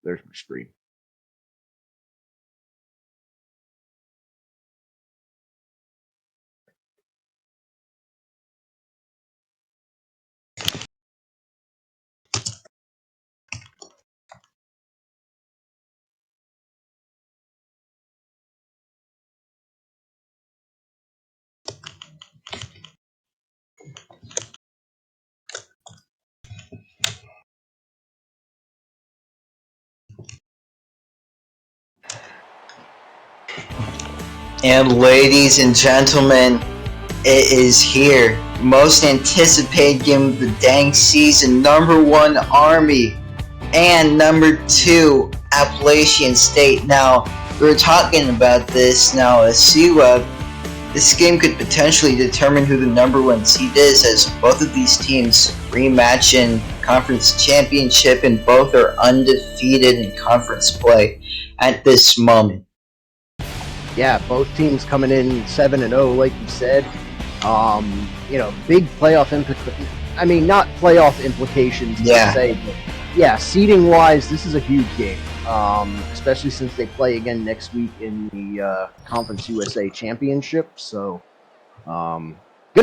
there's my screen. And ladies and gentlemen, it is here. Most anticipated game of the dang season. Number 1, Army. And number 2, Appalachian State. Now, we were talking about this. Now, this game could potentially determine who the number 1 seed is, as both of these teams rematch in conference championship, and both are undefeated in conference play at this moment. Yeah, both teams coming in 7-0, like you said. Big playoff implications. I mean, not playoff implications per se, but yeah, seeding wise, this is a huge game. Especially since they play again next week in the Conference USA Championship. So, gonna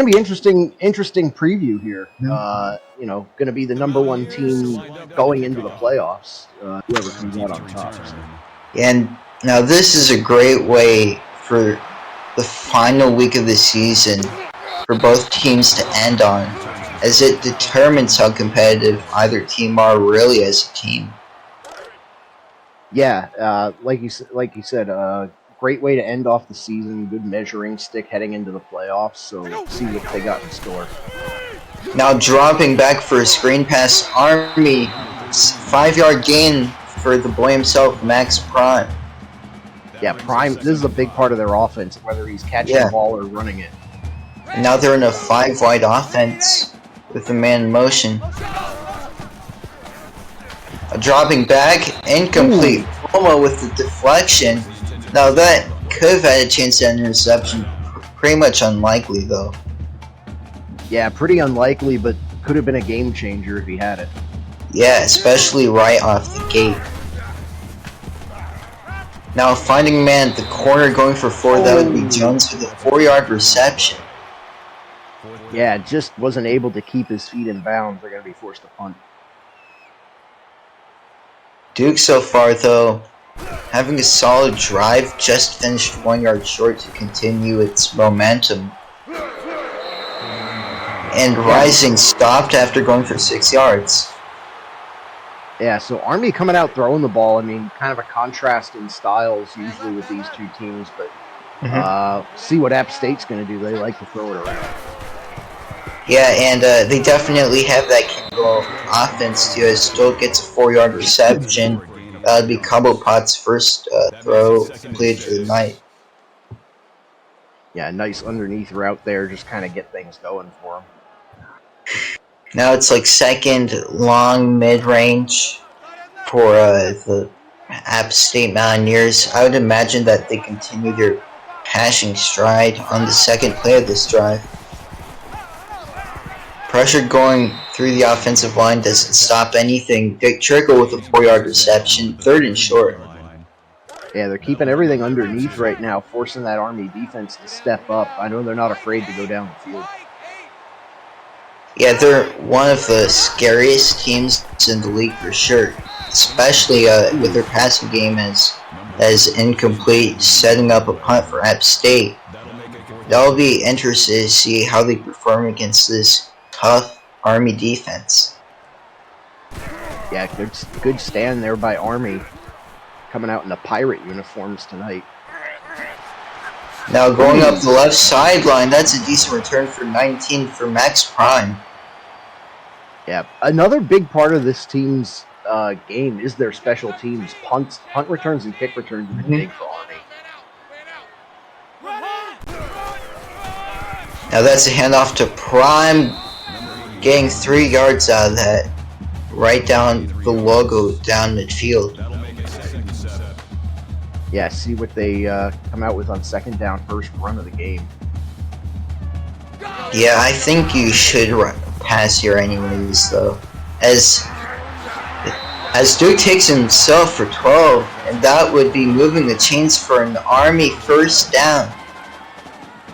be interesting preview here. Gonna be the number 1 team going into the playoffs. Whoever comes out on top. So. And now this is a great way for the final week of the season for both teams to end on, as it determines how competitive either team are really as a team. Yeah, like you said, great way to end off the season. Good measuring stick heading into the playoffs. So see what they got in store. Now dropping back for a screen pass, Army, 5-yard gain for the boy himself, Max Prime. Yeah, Prime. This is a big part of their offense, whether he's catching the ball or running it. And now they're in a 5-wide offense with the man in motion. Dropping back, incomplete. Promo with the deflection. Now that could have had a chance at an interception. Pretty much unlikely, though. Yeah, pretty unlikely, but could have been a game changer if he had it. Yeah, especially right off the gate. Now finding man at the corner, going for 4. That would be Jones with a 4-yard reception. Yeah, just wasn't able to keep his feet in bounds. They're going to be forced to punt. Duke so far, though, having a solid drive, just finished 1 yard short to continue its momentum. And Rising stopped after going for 6 yards. Yeah, so Army coming out throwing the ball. I mean, kind of a contrast in styles usually with these two teams, but see what App State's going to do. They like to throw it around. Yeah, and they definitely have that capable offense too, as Stoke gets a 4-yard reception. That would be Combo Pot's first throw completed for the night. Yeah, nice underneath route there, just kind of get things going for him. Now it's like second long mid-range for the App State Mountaineers. I would imagine that they continue their passing stride on the second play of this drive. Pressure going through the offensive line doesn't stop anything. Dick Trickle with a 4-yard reception, 3rd and short. Yeah, they're keeping everything underneath right now, forcing that Army defense to step up. I know they're not afraid to go down the field. Yeah, they're one of the scariest teams in the league for sure, especially with their passing game as incomplete, setting up a punt for App State. That'll be interesting to see how they perform against this tough Army defense. Yeah, good stand there by Army, coming out in the pirate uniforms tonight. Now going up the left sideline, that's a decent return for 19 for Max Prime. Yeah, another big part of this team's game is their special teams. Punt returns and kick returns have been big for Army. Now that's a handoff to Prime, getting 3 yards out of that, right down the logo down midfield. Yeah, see what they come out with on second down, first run of the game. Yeah, I think you should pass here anyways, though, as As Duke takes himself for 12, and that would be moving the chains for an Army first down.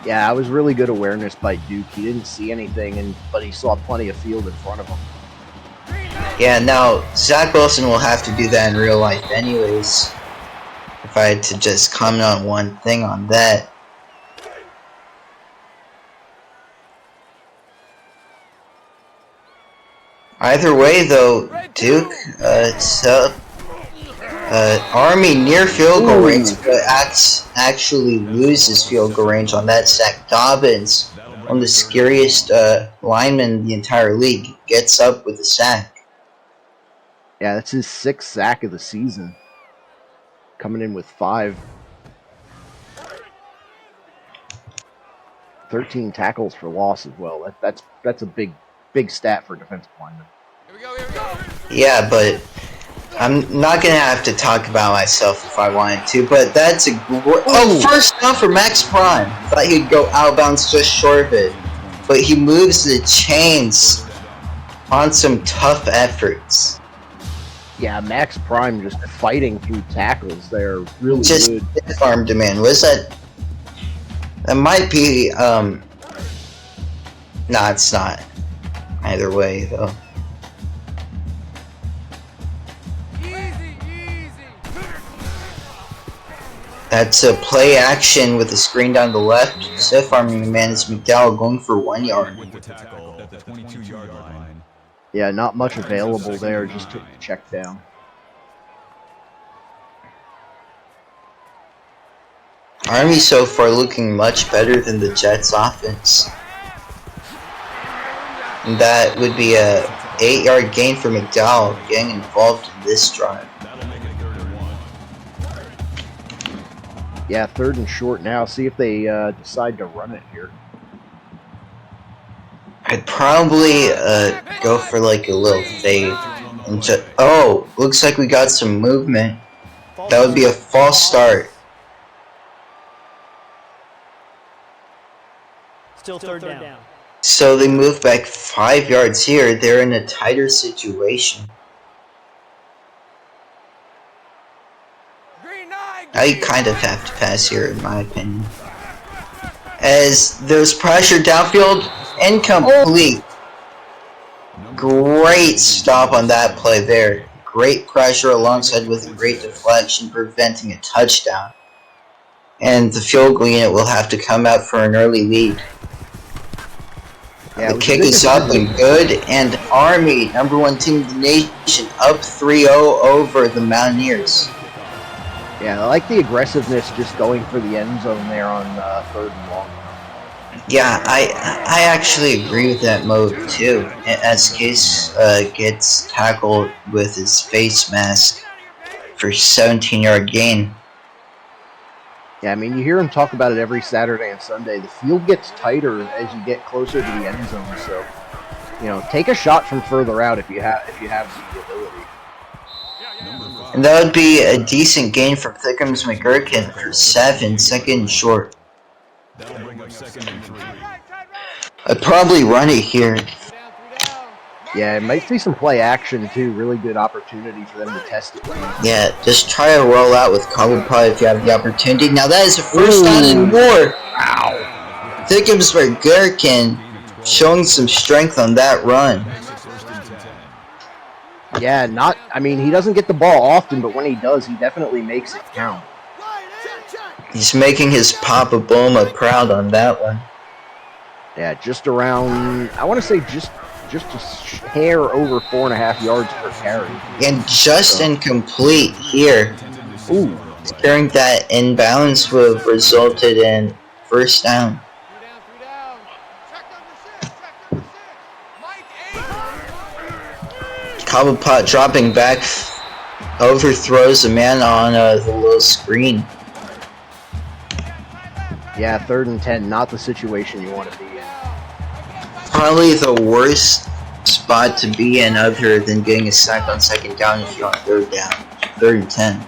Yeah, it was really good awareness by Duke. He didn't see anything, but he saw plenty of field in front of him. Yeah, now Zach Wilson will have to do that in real life anyways. If I had to just comment on one thing on that. Either way, though, Duke, Army near field goal range, but actually loses field goal range on that sack. Dobbins, one of the scariest linemen in the entire league, gets up with a sack. Yeah, that's his 6th sack of the season. Coming in with 5. 13 tackles for loss as well. That's a big stat for a defensive lineman. Here we go. Yeah, but I'm not gonna have to talk about myself if I wanted to. But that's a first down for Max Prime. Thought he'd go outbounds just short of it, but he moves the chains on some tough efforts. Yeah, Max Prime just fighting through tackles there, really just good. Stiff arm demand. Was that? That might be. No, it's not. Either way, though. Easy. That's a play action with a screen down the left. Stiff arming the man is McDowell going for 1 yard. With the tackle at the 22-yard line. Yeah, not much available there. Just took the check down. Army so far looking much better than the Jets offense. And that would be a 8-yard gain for McDowell getting involved in this drive. That'll make it 3rd and 1. Yeah, 3rd and short now. See if they decide to run it here. I'd probably go for like a little fade. And looks like we got some movement. That would be a false start. Still 3rd down. So they move back 5 yards here. They're in a tighter situation. I kind of have to pass here, in my opinion. As there's pressure downfield, incomplete. Great stop on that play there. Great pressure alongside with a great deflection, preventing a touchdown. And the field goal unit will have to come out for an early lead. Yeah, the kick is up and good, and Army, #1 team in the nation, up 3-0 over the Mountaineers. Yeah, I like the aggressiveness just going for the end zone there on 3rd and long. Yeah, I actually agree with that move too. As Case gets tackled with his face mask for 17-yard gain. Yeah, I mean, you hear him talk about it every Saturday and Sunday. The field gets tighter as you get closer to the end zone, so take a shot from further out if you have the ability. And that would be a decent gain from Thickums McGurkin for 7, 2nd and short. That'll bring up 2nd and 3. I'd probably run it here. Yeah, it might see some play action too. Really good opportunity for them to test it. Yeah, just try to roll out with Common Pod if you have the opportunity. Now that is a first down and more. Wow. Thickums McGurkin showing some strength on that run. Yeah, he doesn't get the ball often, but when he does, he definitely makes it count. He's making his Papa Boma proud on that one. Yeah, just around, I want to say just a hair over 4.5 yards per carry. And just incomplete here. Ooh. During that imbalance would have resulted in first down. Cobblepot dropping back, overthrows a man on the little screen. Yeah, 3rd and 10, not the situation you want to be in. Probably the worst spot to be in other than getting a sack on 2nd down if you're on 3rd down. 3rd and 10.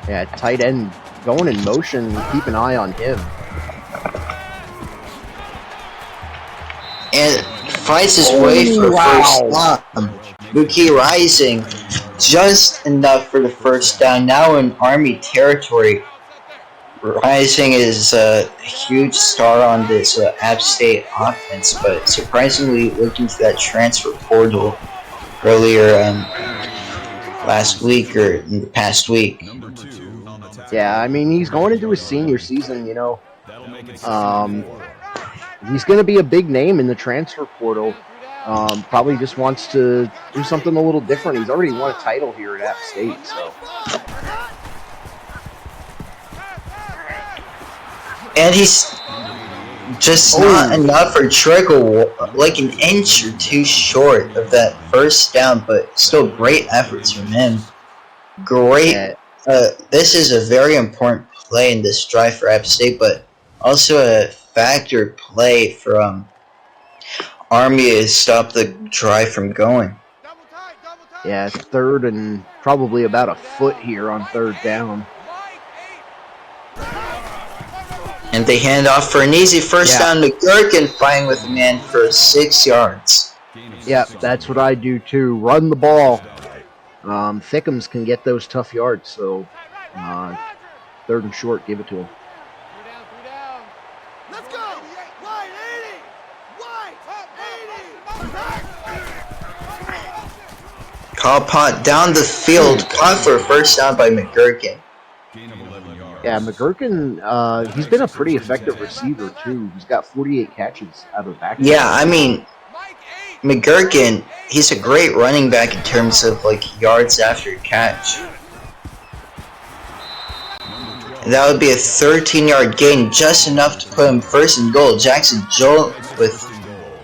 Yeah, tight end going in motion, keep an eye on him. And fights his way for first stop. Mookie Rising, just enough for the first down. Now in Army territory. Rising is a huge star on this App State offense, but surprisingly looking to that transfer portal earlier last week or in the past week. Yeah, I mean, he's going into his senior season, you know. He's going to be a big name in the transfer portal. Probably just wants to do something a little different. He's already won a title here at App State, so. And he's just not enough for trickle, like an inch or two short of that first down, but still great efforts from him. Great. This is a very important play in this drive for App State, but also a factor play from Army to stop the drive from going. Yeah, it's third and probably about a foot here on third down. And they hand off for an easy first down to Gherkin, flying with a man for 6 yards. Yep, that's what I do too. Run the ball. Thickums can get those tough yards, so third and short, give it to him. Let's go! Wide 80! Wide 80! Call punt down the field, caught for a first down by McGurkin. Yeah, McGurkin, he's been a pretty effective receiver, too. He's got 48 catches out of the backfield. Yeah, I mean, McGurkin, he's a great running back in terms of, like, yards after catch. And that would be a 13-yard gain, just enough to put him first and goal. Jackson Joel with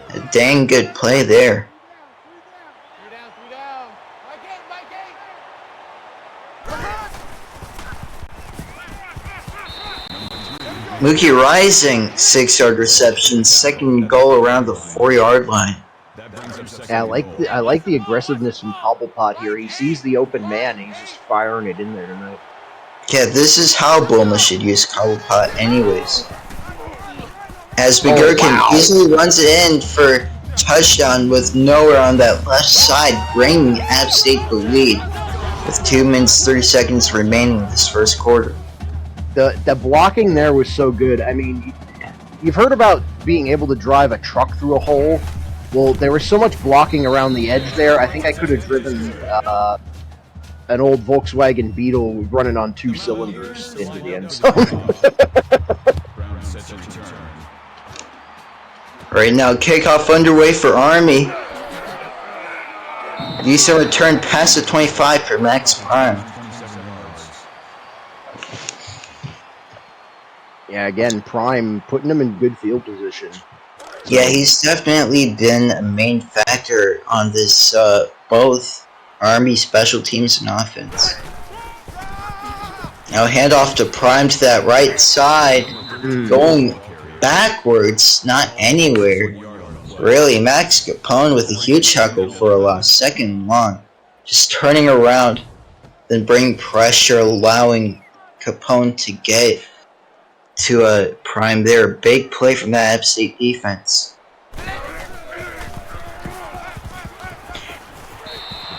a dang good play there. Mookie Rising, 6-yard reception, second goal around the 4-yard line. Yeah, I like the aggressiveness from Cobblepot here. He sees the open man and he's just firing it in there tonight. Yeah, this is how Bulma should use Cobblepot anyways. As McGurkin easily runs it in for touchdown with nowhere on that left side, bringing App State the lead with 2 minutes 30 seconds remaining in this first quarter. The blocking there was so good. I mean, you've heard about being able to drive a truck through a hole. Well, there was so much blocking around the edge there. I think I could have driven an old Volkswagen Beetle running on 2 cylinders into the end zone. Right now, kickoff underway for Army. Decent return past the 25 for Max Prime. Yeah, again, Prime putting him in good field position. Yeah, he's definitely been a main factor on this both Army special teams and offense. Now handoff to Prime to that right side, going backwards, not anywhere. Really, Max Capone with a huge chuckle for a loss, second and long. Just turning around, then bringing pressure, allowing Capone to get to a Prime there. Big play from that App State defense.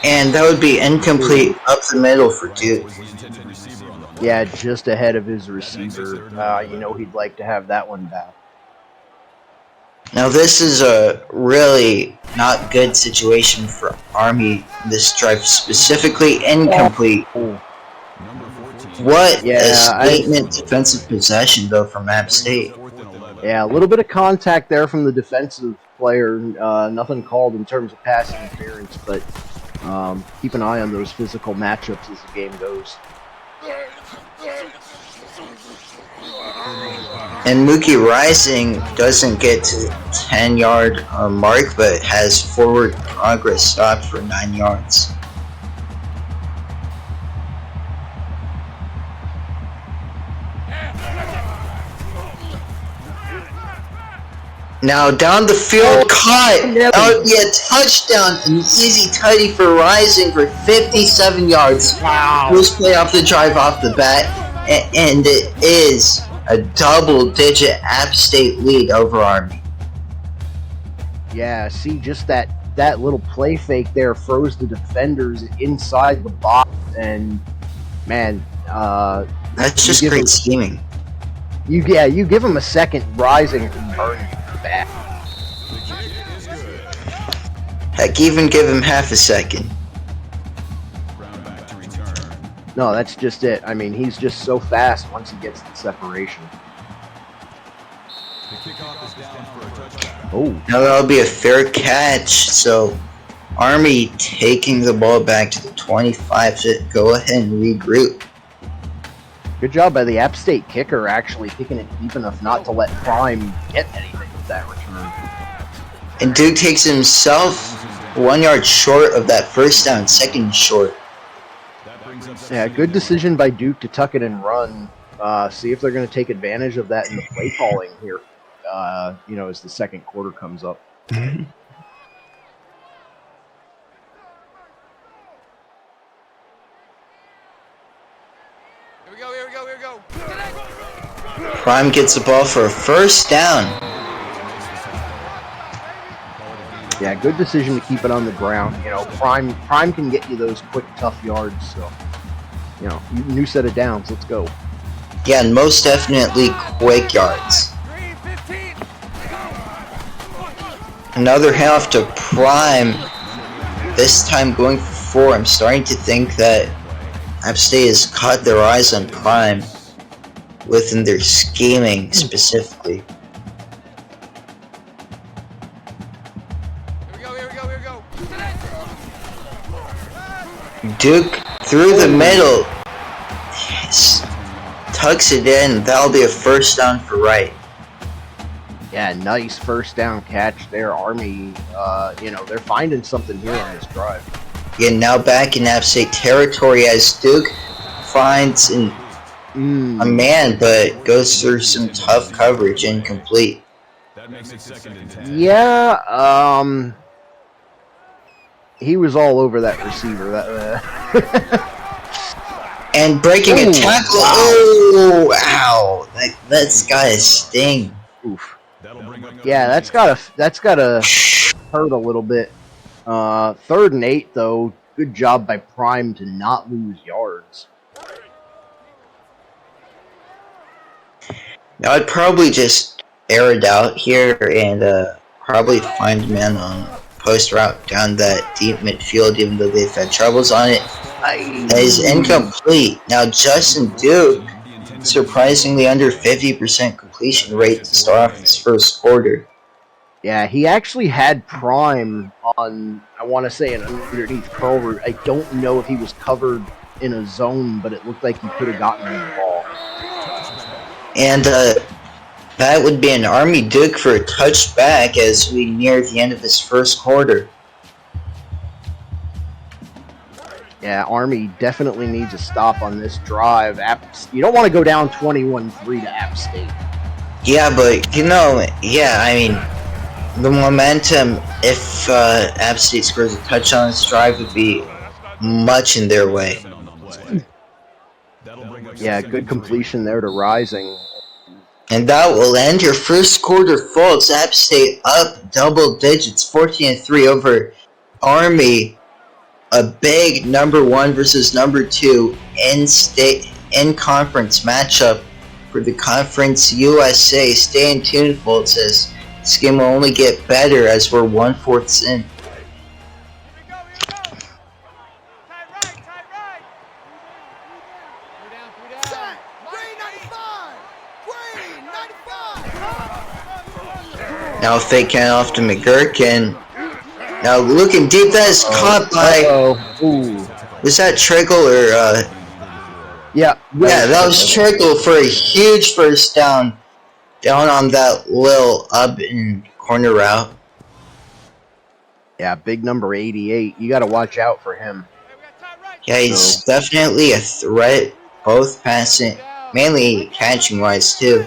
And that would be incomplete up the middle for Duke. Yeah, just ahead of his receiver. You know he'd like to have that one back. Now this is a really not good situation for Army this drive, specifically incomplete. What a statement defensive possession, though, from App State. Yeah, a little bit of contact there from the defensive player. Nothing called in terms of pass interference, but keep an eye on those physical matchups as the game goes. And Mookie Rising doesn't get to the 10-yard mark, but has forward progress stopped for 9 yards. Now down the field, caught. That would be a touchdown, an easy tutty for Rising for 57 yards. Wow. First play off the drive off the bat, and it is a double-digit App State lead over Army. Yeah, see just that that little play fake there froze the defenders inside the box, and man, that's just great scheming. You give him a second, rising can burn you back. Heck, even give him half a second. No, that's just it. I mean, he's just so fast once he gets the separation. Oh, Now that'll be a fair catch. So Army taking the ball back to the 25 to go ahead and regroup. good job by the App State kicker, actually kicking it deep enough not to let Prime get anything with that return. And Duke takes himself 1 yard short of that first down, second short. Yeah, good decision by Duke to tuck it and run. See if they're going to take advantage of that in the play calling here. As the second quarter comes up. Here we go. Prime gets the ball for a first down. Yeah, good decision to keep it on the ground. Prime can get you those quick, tough yards. So, new set of downs. Let's go. Yeah, and most definitely quick yards. Another handoff to Prime. This time going for 4. I'm starting to think that App State has caught their eyes on Prime within their scheming specifically. Here we go. Duke through the middle. Yes. Tucks it in. That'll be a first down for Wright. Yeah, nice first down catch there. Army, they're finding something here on this drive. Yeah, now back in App State territory as Duke finds a man, but goes through some tough coverage, incomplete. That makes it second and 10. Yeah, he was all over that receiver. And breaking a tackle. Wow. Oh, ow! That's gotta sting. Oof. Yeah, that's gotta hurt a little bit. 3rd and 8 though. Good job by Prime to not lose yards. Now I'd probably just air it out here and probably find man on post route down that deep midfield, even though they've had troubles on it. That is incomplete. Now Justin Duke, surprisingly under 50% completion rate to start off his first quarter. Yeah, he actually had Prime on, I want to say, an underneath curl route. I don't know if he was covered in a zone, but it looked like he could have gotten the ball. And that would be an Army Duke for a touchback as we near the end of this first quarter. Yeah, Army definitely needs a stop on this drive. You don't want to go down 21-3 to App State. Yeah, but I mean, the momentum, if App State scores a touchdown on this drive, would be much in their way. Yeah, good completion there to Rising. And that will end your first quarter, folks. App State up double digits, 14-3 over Army. A big number 1 versus number 2 in conference matchup for the Conference USA. Stay tuned, folks, as this game will only get better as we're 1/4 in. Now fake handoff to McGurkin. Now looking deep, that is caught by. Was that Trickle or? Yeah, that was Trickle for a huge first down on that little up and corner route. Yeah, big number 88. You got to watch out for him. Yeah, he's definitely a threat, both passing, mainly catching wise too.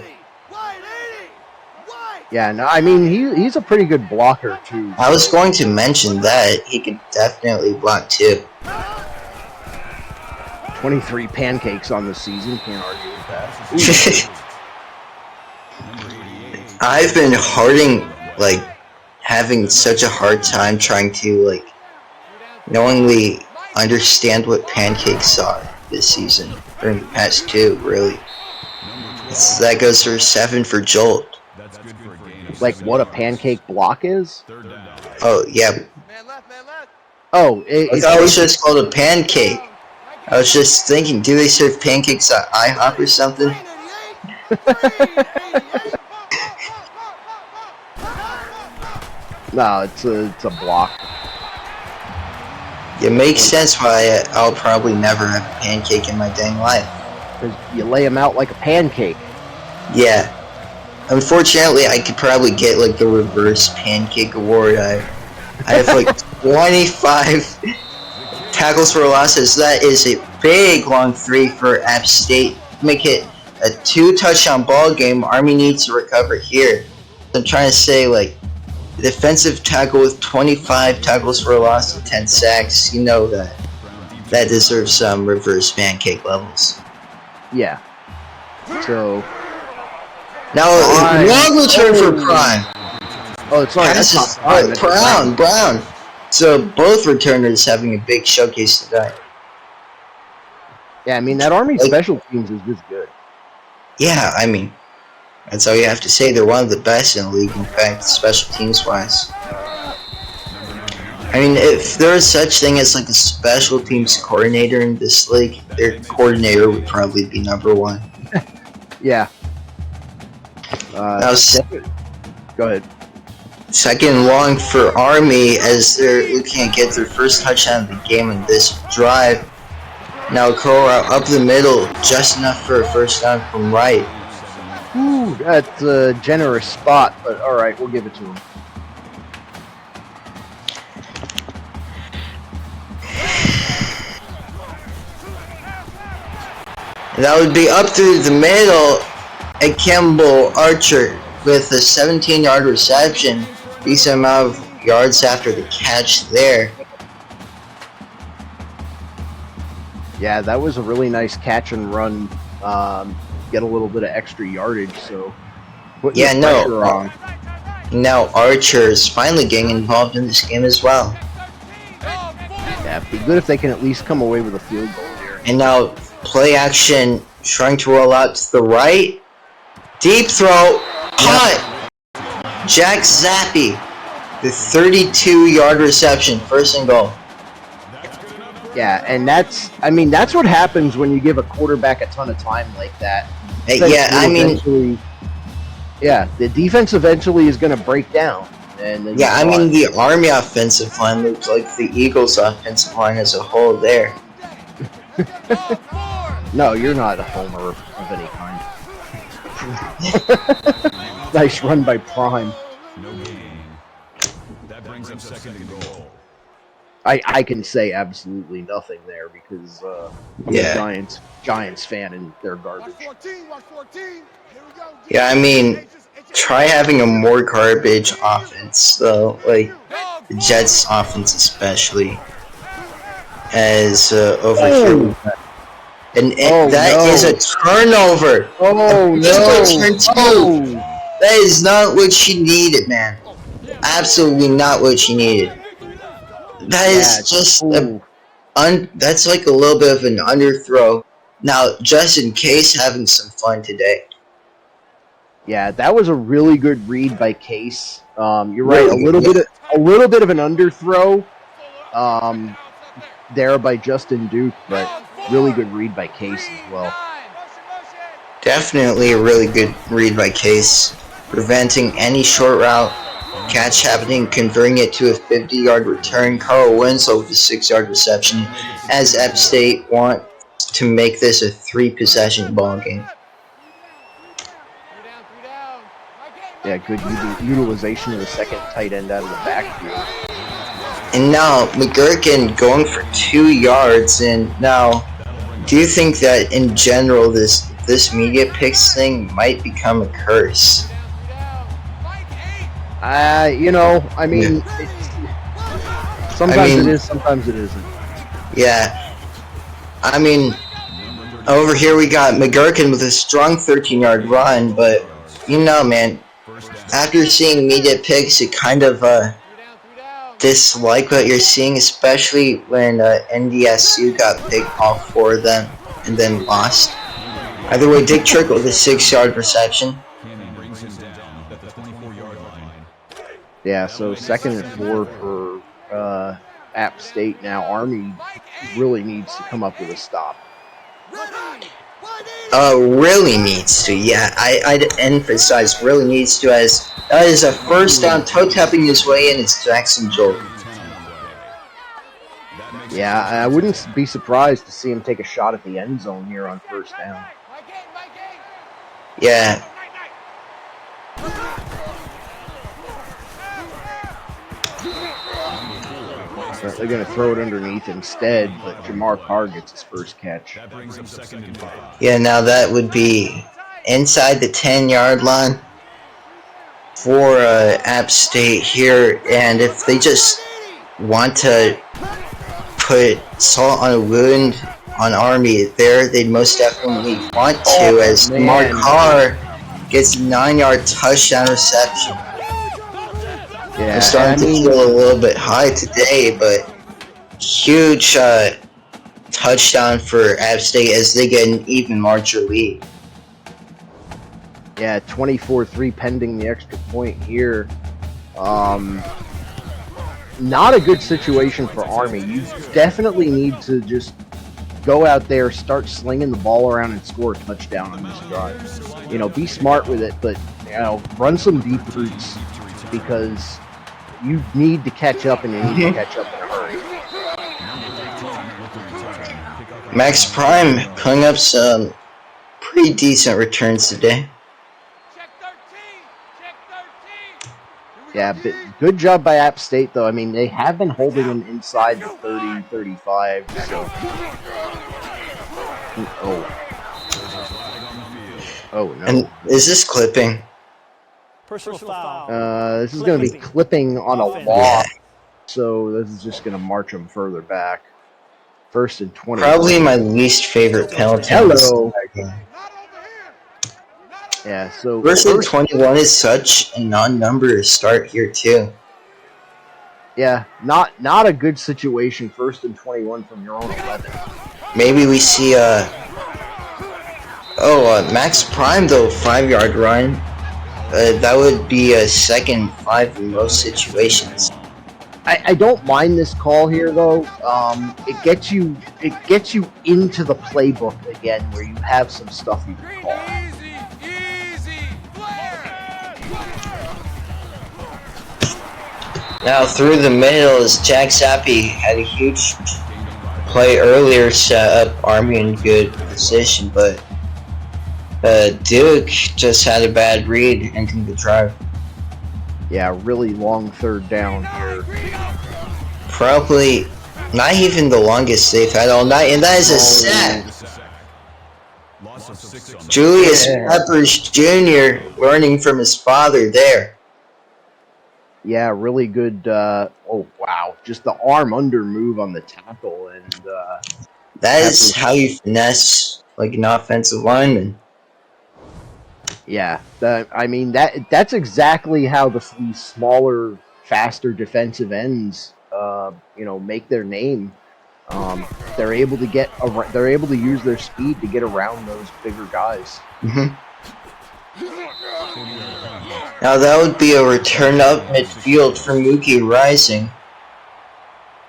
Yeah, no, I mean he's a pretty good blocker too. I was going to mention that he could definitely block too. 23 pancakes on the season, can't argue with that. I've been having such a hard time trying to like knowingly understand what pancakes are this season, or in the past two, really. That goes for 7 for Jolt. Like what a pancake block is? Oh yeah. Man left, man left. Oh, I thought it was just called a pancake. I was just thinking, do they serve pancakes at IHOP or something? No, it's a block. It makes sense why I'll probably never have a pancake in my dang life. Because you lay them out like a pancake. Yeah. Unfortunately, I could probably get like the reverse pancake award. I have like 25 tackles for losses. That is a big long 3 for App State. Make it a 2-touchdown ball game. Army needs to recover here. I'm trying to say, like, defensive tackle with 25 tackles for a loss and 10 sacks. You know that deserves some reverse pancake levels. Yeah. So now, long return for Prime. Oh, sorry, that's not Prime. That's Brown. So both returners having a big showcase today. Yeah, I mean that Army special teams is just good. Yeah, I mean, that's all you have to say. They're one of the best in the league, in fact, special teams wise. I mean, if there is such thing as like a special teams coordinator in this league, their coordinator would probably be number 1. Yeah. Now, go ahead. Second long for Army as they're looking to get their first touchdown of the game in this drive. Now curl out up the middle, just enough for a first down from right. Ooh, that's a generous spot, but alright, we'll give it to him. And that would be up through the middle at Campbell Archer with a 17-yard reception. Decent amount of yards after the catch there. Yeah, that was a really nice catch and run. Get a little bit of extra yardage, so put pressure on. Now Archer is finally getting involved in this game as well. Yeah, it'd be good if they can at least come away with a field goal here. And now play action, trying to roll out to the right. Deep throw, punt. Jack Zappi, the 32-yard reception, first and goal. Yeah, and that's what happens when you give a quarterback a ton of time like that. Yeah, I mean, the defense eventually is going to break down. And yeah, I mean, the Army offensive line looks like the Eagles offensive line as a whole there. No, you're not a homer of any kind. Nice run by Prime. No gain. That brings up second and goal. I can say absolutely nothing there because I'm a Giants fan and they're garbage. Yeah, I mean, try having a more garbage offense though, like the Jets' offense especially, as over here. And that is a turnover. Oh no! That is not what she needed, man. Absolutely not what she needed. That is just that's like a little bit of an underthrow. Now, just in case, having some fun today. Yeah, that was a really good read by Case. You're right, a little bit of an underthrow there by Justin Duke, but really good read by Case as well. Definitely a really good read by Case, preventing any short route catch happening, converting it to a 50-yard return. Carl Winslow with a 6-yard reception, as App State want to make this a 3-possession ball game. Yeah, good utilization of the second tight end out of the backfield. And now McGurkin going for 2 yards. And now, do you think that in general this media picks thing might become a curse? I mean, sometimes it is, sometimes it isn't. Yeah. I mean, over here we got McGurkin with a strong 13-yard run, but, you know, man, after seeing media picks, it kind of dislike what you're seeing, especially when NDSU got picked all 4 of them and then lost. Either way, Dick Trick with a 6-yard reception. Yeah, so 2nd and 4 for App State now. Army really needs to come up with a stop. Really needs to, yeah. I'd emphasize really needs to, as that is a first down, toe tapping his way in. It's Jackson Jolt. Yeah, I wouldn't be surprised to see him take a shot at the end zone here on 1st down. Yeah. They're going to throw it underneath instead, but Jamar Carr gets his first catch. Yeah, now that would be inside the 10-yard line for App State here, and if they just want to put salt on a wound on Army there, they most definitely want to, as Jamar Carr gets a 9-yard touchdown reception. Yeah, I'm starting to feel a little bit high today, but huge touchdown for App State as they get an even larger lead. Yeah, 24-3 pending the extra point here. Not a good situation for Army. You definitely need to just go out there, start slinging the ball around and score a touchdown on this drive. You know, be smart with it, but, you know, run some deep routes because you need to catch up, and you need to catch up in a hurry. Max Prime pulling up some pretty decent returns today. Yeah, but good job by App State, though. I mean, they have been holding them inside the 30, 35, so... Oh, no. And is this clipping? Personal foul. This is going to be clipping on a loss, so this is just going to march them further back. 1st and 20. Probably my least favorite penalty. Hello. Yeah, so 1st and 21 is such a non-number start here too. Yeah, not a good situation. 1st and 21 from your own 11. Maybe we see Max Prime though, 5-yard run. That would be a 2nd 5 in most situations. I don't mind this call here though. It gets you into the playbook again, where you have some stuff you can call. Now through the middle is Jack Zappi. Had a huge play earlier, set up Army in good position, but Duke just had a bad read ending the drive. Yeah, really long 3rd down here. Probably not even the longest they've had all night, and that is a sack. Julius Peppers Jr. learning from his father there. Yeah, really good. Oh, wow. Just the arm under move on the tackle. And that is how you finesse like an offensive lineman. Yeah, that's exactly how these smaller, faster defensive ends, make their name. They're able to use their speed to get around those bigger guys. Mm-hmm. Now that would be a return up midfield for Mookie Rising.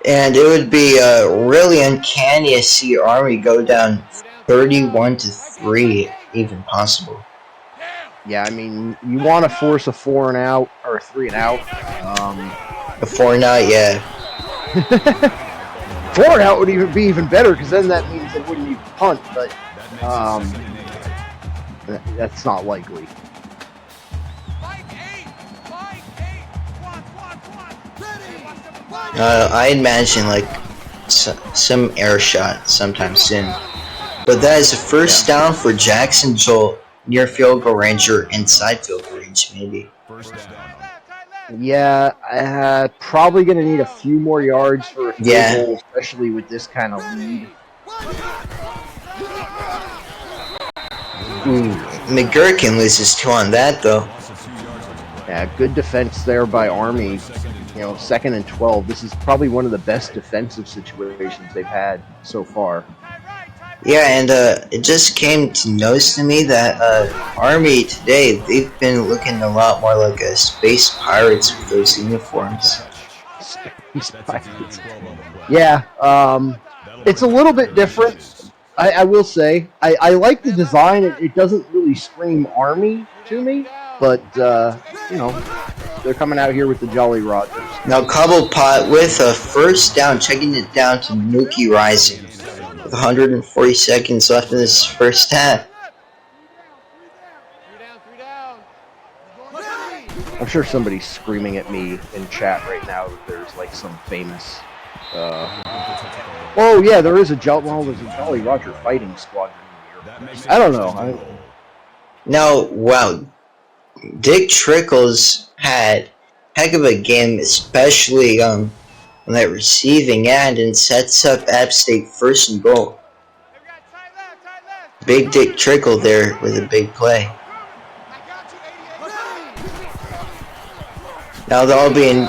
And it would be really uncanny to see Army go down 31-3, even possible. Yeah, I mean, you want to force a 4 and out, or a 3 and out. A 4 and out, yeah. 4 and out would be even better, because then that means they wouldn't even punt, but that's not likely. I imagine like some air shot sometime soon. But that is a 1st down for Jackson Jolt, near field goal range or inside field goal range, maybe. Yeah, probably going to need a few more yards for a field goal, especially with this kind of lead. Ooh, McGurkin loses 2 on that, though. Yeah, good defense there by Army. You know, 2nd and 12. This is probably one of the best defensive situations they've had so far. Yeah, and it just came to notice to me that Army today, they've been looking a lot more like a space pirates with those uniforms. Space Pirates. Yeah, it's a little bit different. I will say I like the design. It doesn't really scream Army to me, but you know, they're coming out here with the Jolly Rogers. Now Cobblepot with a first down, checking it down to Mookie Rising with 140 seconds left in this first half. I'm sure somebody's screaming at me in chat right now that there's like some famous. Oh yeah, there's a Jolly Roger fighting squadron here. I don't know. Now, wow, Dick Trickles had heck of a game, especially on that receiving end, and sets up App State 1st and goal. Big Dick Trickle there with a big play. Now they'll be in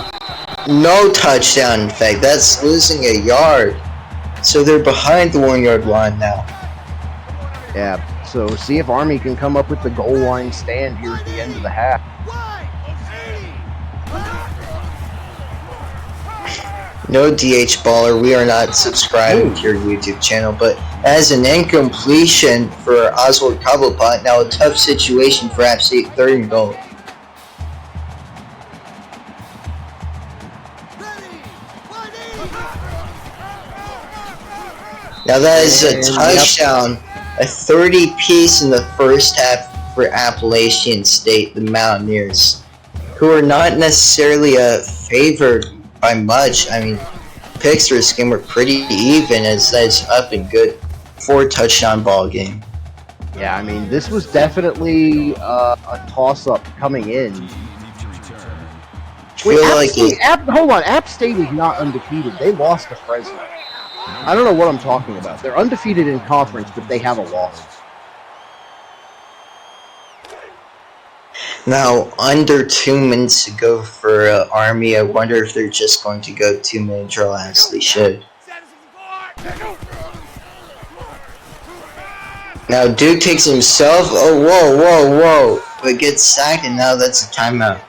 no touchdown. In fact, that's losing a yard. So they're behind the 1-yard line now. Yeah, so see if Army can come up with the goal line stand here at the end of the half. No DH baller, we are not subscribing to your YouTube channel, but as an incompletion for Oswald Cobblepot, now a tough situation for App State, 3rd and goal. Now that is a touchdown, a 30-piece in the first half for Appalachian State, the Mountaineers, who are not necessarily favored by much. I mean, picks for this game were pretty even, as that's up and good 4-touchdown ball game. Yeah, I mean, this was definitely a toss-up coming in. Wait, hold on, App State is not undefeated. They lost to Fresno. I don't know what I'm talking about. They're undefeated in conference, but they have a loss. Now, under 2 minutes to go for Army. I wonder if they're just going to go 2-minute drill as they should. Now, Duke takes himself. Oh, whoa. But gets sacked, and now that's a timeout.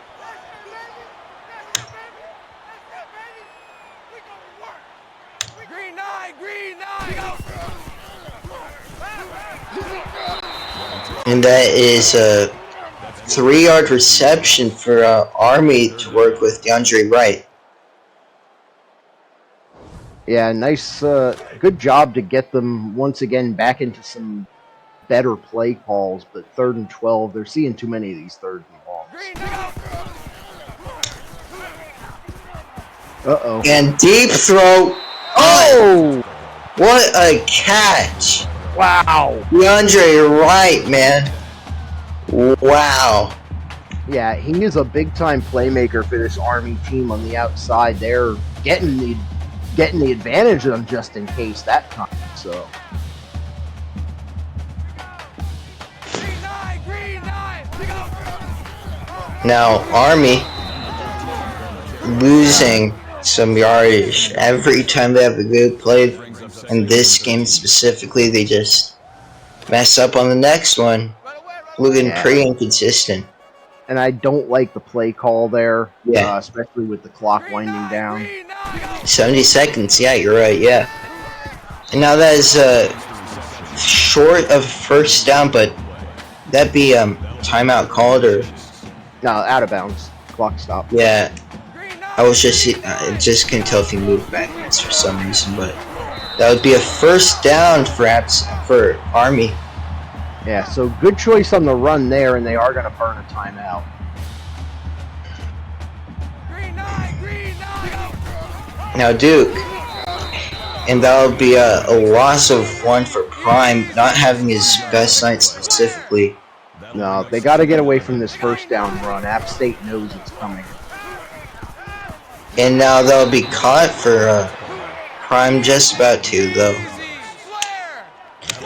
And that is a 3-yard reception for Army to work with DeAndre Wright. Yeah, nice, good job to get them once again back into some better play calls, but 3rd and 12, they're seeing too many of these 3rd and longs. Uh-oh. And deep throw. Oh! What a catch! Wow! DeAndre Wright, man. Wow. Yeah, he is a big-time playmaker for this Army team on the outside. They're getting the advantage of them just in case that time. So. Now Army losing some yardage every time they have a good play. In this game specifically, they just mess up on the next one. Looking pretty inconsistent. And I don't like the play call there, especially with the clock winding down. 70 seconds, yeah, you're right, yeah. And now that is short of first down, but that be timeout called or? No, out of bounds. Clock stopped. Yeah, I just couldn't tell if he moved backwards for some reason, but that would be a first down for Army. Yeah, so good choice on the run there, and they are going to burn a timeout. Now Duke, and that'll be a loss of 1 for Prime, not having his best night specifically. No, they got to get away from this first down run. App State knows it's coming. And now they'll be caught for Prime just about to, though.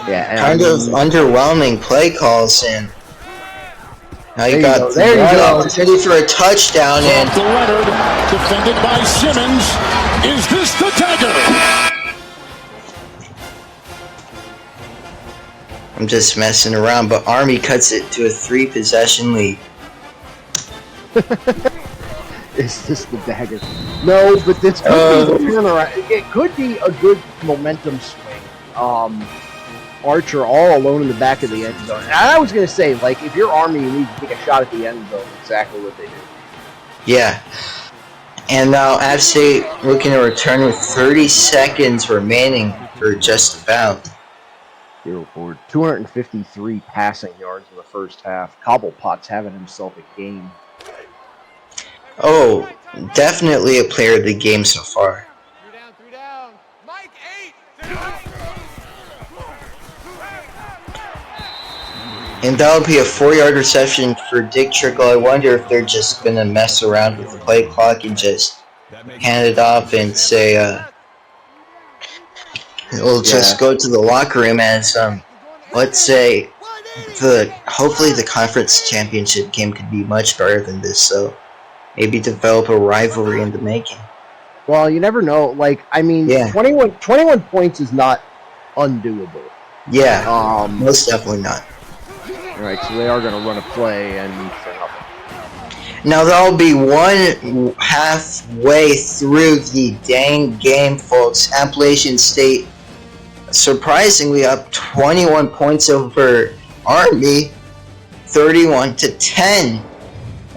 Yeah, kind of underwhelming play calls, and Now There you you got go. There you one go. opportunity for a touchdown, and To Leonard, defended by Simmons. Is this the dagger? I'm just messing around, but Army cuts it to a 3-possession lead. Is this the dagger? No, but this could be the turnaround. It could be a good momentum swing. Archer all alone in the back of the end zone. And I was going to say, like, if you're Army, you need to take a shot at the end zone. Exactly what they did. Yeah. And now App State looking to return with 30 seconds remaining, or just about. Hero forward. 253 passing yards in the first half. Cobblepot's having himself a game. Oh, definitely a player of the game so far. 3 down. Mike, 8. And that'll be a 4-yard reception for Dick Trickle. I wonder if they're just going to mess around with the play clock and just hand it off and say, we'll just go to the locker room as, let's say, hopefully the conference championship game could be much better than this, so maybe develop a rivalry in the making. Well, you never know. Like, I mean, 21 points is not undoable. Yeah, most definitely not. Right, so they are going to run a play and for nothing. Now that'll be one halfway through the dang game, folks. Appalachian State surprisingly up 21 points over Army, 31-10.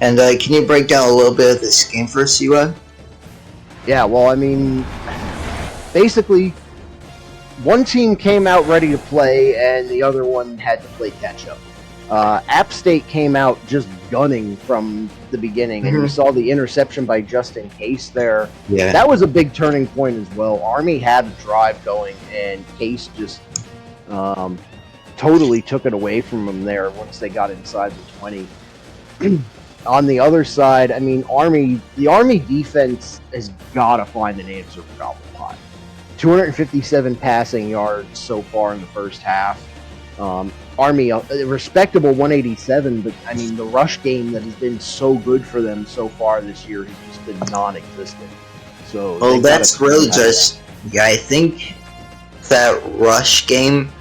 And can you break down a little bit of this game for us, Siwa? Yeah, well, I mean, basically, one team came out ready to play, and the other one had to play catch-up. App State came out just gunning from the beginning, and you saw the interception by Justin Case there. Yeah. That was a big turning point as well. Army had a drive going, and Case just totally took it away from them there once they got inside the 20. On the other side, I mean, the Army defense has got to find an answer for Cobblepot. 257 passing yards so far in the first half. Army, a respectable 187, but I mean, the rush game that has been so good for them so far this year has just been non-existent. So, well, that's really just, I think that rush game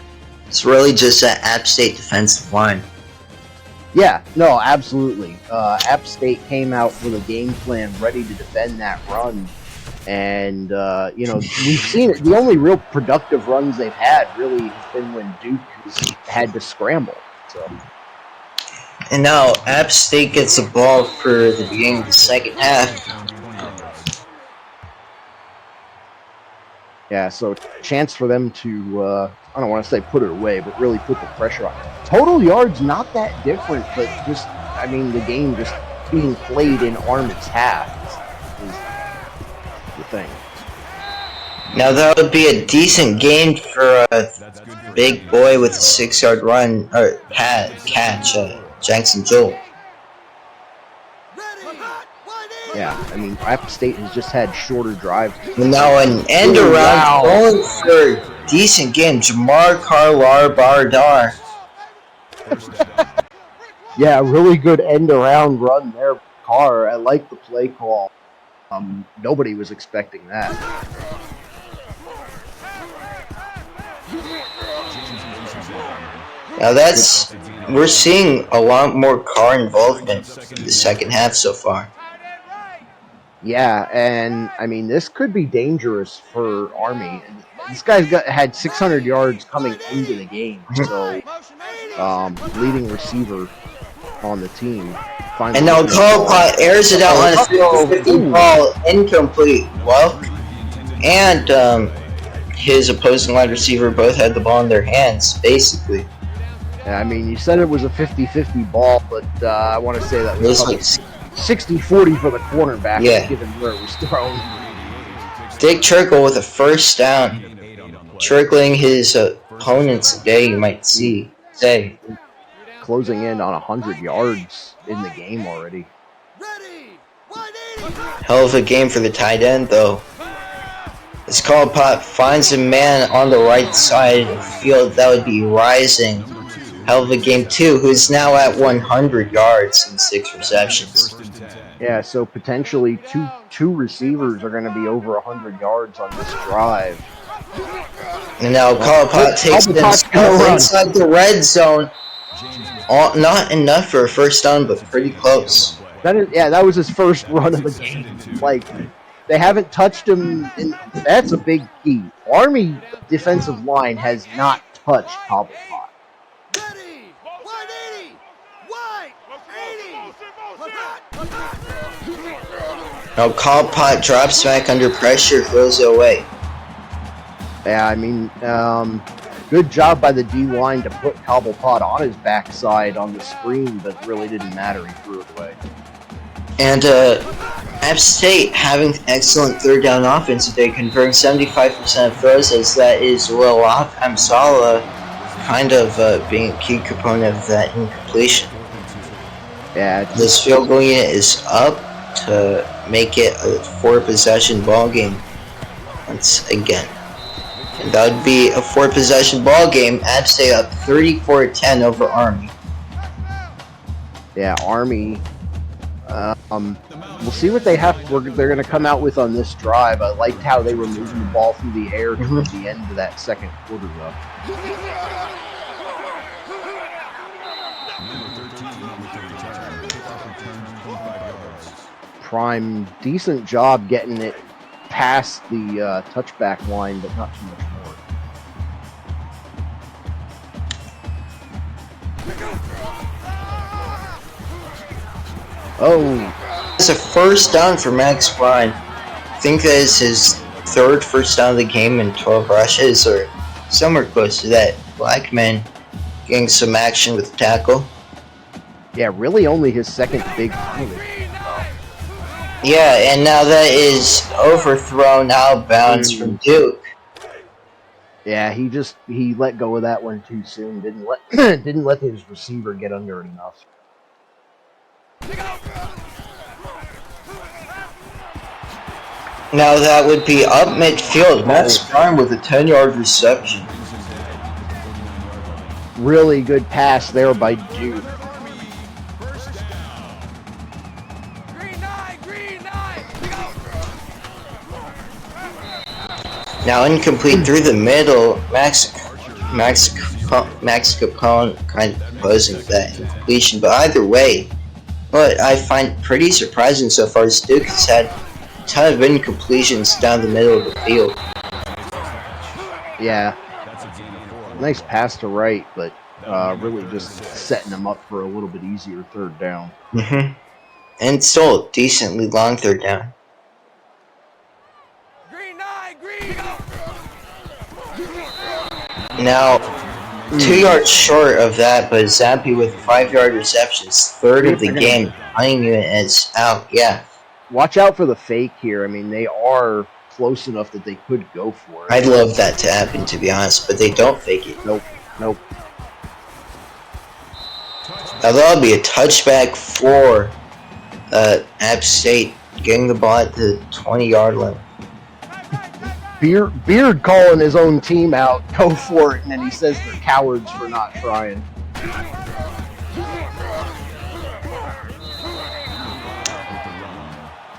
is really just an App State defensive line. Yeah, no, absolutely. App State came out with a game plan ready to defend that run. And, we've seen it. The only real productive runs they've had really has been when Duke has had to scramble. So. And now App State gets the ball for the beginning of the second half. Yeah, so chance for them to, I don't want to say put it away, but really put the pressure on. Total yards not that different, but just, I mean, the game just being played in Army's half is the thing. Now that would be a decent gain for a big boy with a 6-yard run or catch, Jackson Joel. Yeah, I mean, App State has just had shorter drives. And now an end around going for a decent game, Jamar Karlar Bardar. Yeah, really good end around run there, Carr. I like the play call. Nobody was expecting that. Now we're seeing a lot more Carr involvement in the second half so far. Yeah, and I mean, this could be dangerous for Army. This guy's had 600 yards coming into the game, so leading receiver on the team. And now Cobblepot airs it out on a 50-50 ball, incomplete. Well, and his opposing wide receiver both had the ball in their hands, basically. Yeah, I mean, you said it was a 50-50 ball, but I want to say that was like 60-40 for the cornerback, given where it was thrown. Dick Trickle with a first down, trickling his opponents today, you might say. Closing in on 100 yards in the game already. Hell of a game for the tight end, though. As Cobblepot finds a man on the right side of the field that would be Rising. hell of a game too, who's now at 100 yards and 6 receptions. Yeah, so potentially two receivers are going to be over 100 yards on this drive. And now Colapot takes himself inside the red zone. Not enough for a first down, but pretty close. That was his first run of the game. Like, they haven't touched him, and that's a big key. Army defensive line has not touched Cobblepot. Ready! 180! Wide! 80! Now Colapot drops back under pressure, throws it away. Yeah, I mean, good job by the D-line to put Cobblepot on his backside on the screen, but really didn't matter. He threw it away. And App State having excellent third down offense today, converting 75% of throws, as that is well off Amsala kind of being a key component of that incompletion. Yeah, this field goal unit is up to make it a 4-possession ball game once again. And that would be a 4-possession ball game. App State up 34-10 over Army. Yeah, Army. We'll see what they have. They're going to come out with on this drive. I liked how they were moving the ball through the air towards the end of that second quarter, though. Prime, decent job getting it past the touchback line, but not too much more. Oh, it's a first down for Max Prime. I think that is his third first down of the game in 12 rushes, or somewhere close to that. Blackman getting some action with the tackle. Yeah, really only his second big play. Yeah, and now that is overthrown out of bounds from Duke. Yeah, he let go of that one too soon. Didn't let his receiver get under it enough. Now that would be up midfield. Max Prime with a 10-yard reception. Really good pass there by Duke. Now incomplete through the middle. Max Capone kind of opposing that incompletion, but either way, what I find pretty surprising so far is Duke has had a ton of incompletions down the middle of the field. Yeah, nice pass to right, but really just setting them up for a little bit easier third down. And still a decently long third down. Now, 2 yards short of that, but Zampi with a 5-yard reception, third of the game. Hunting unit is out, yeah. Watch out for the fake here. I mean, they are close enough that they could go for it. I'd love that to happen, to be honest, but they don't fake it. Nope. Now that'll be a touchback for App State, getting the ball at the 20-yard line. Beard calling his own team out, go for it, and then he says they're cowards for not trying.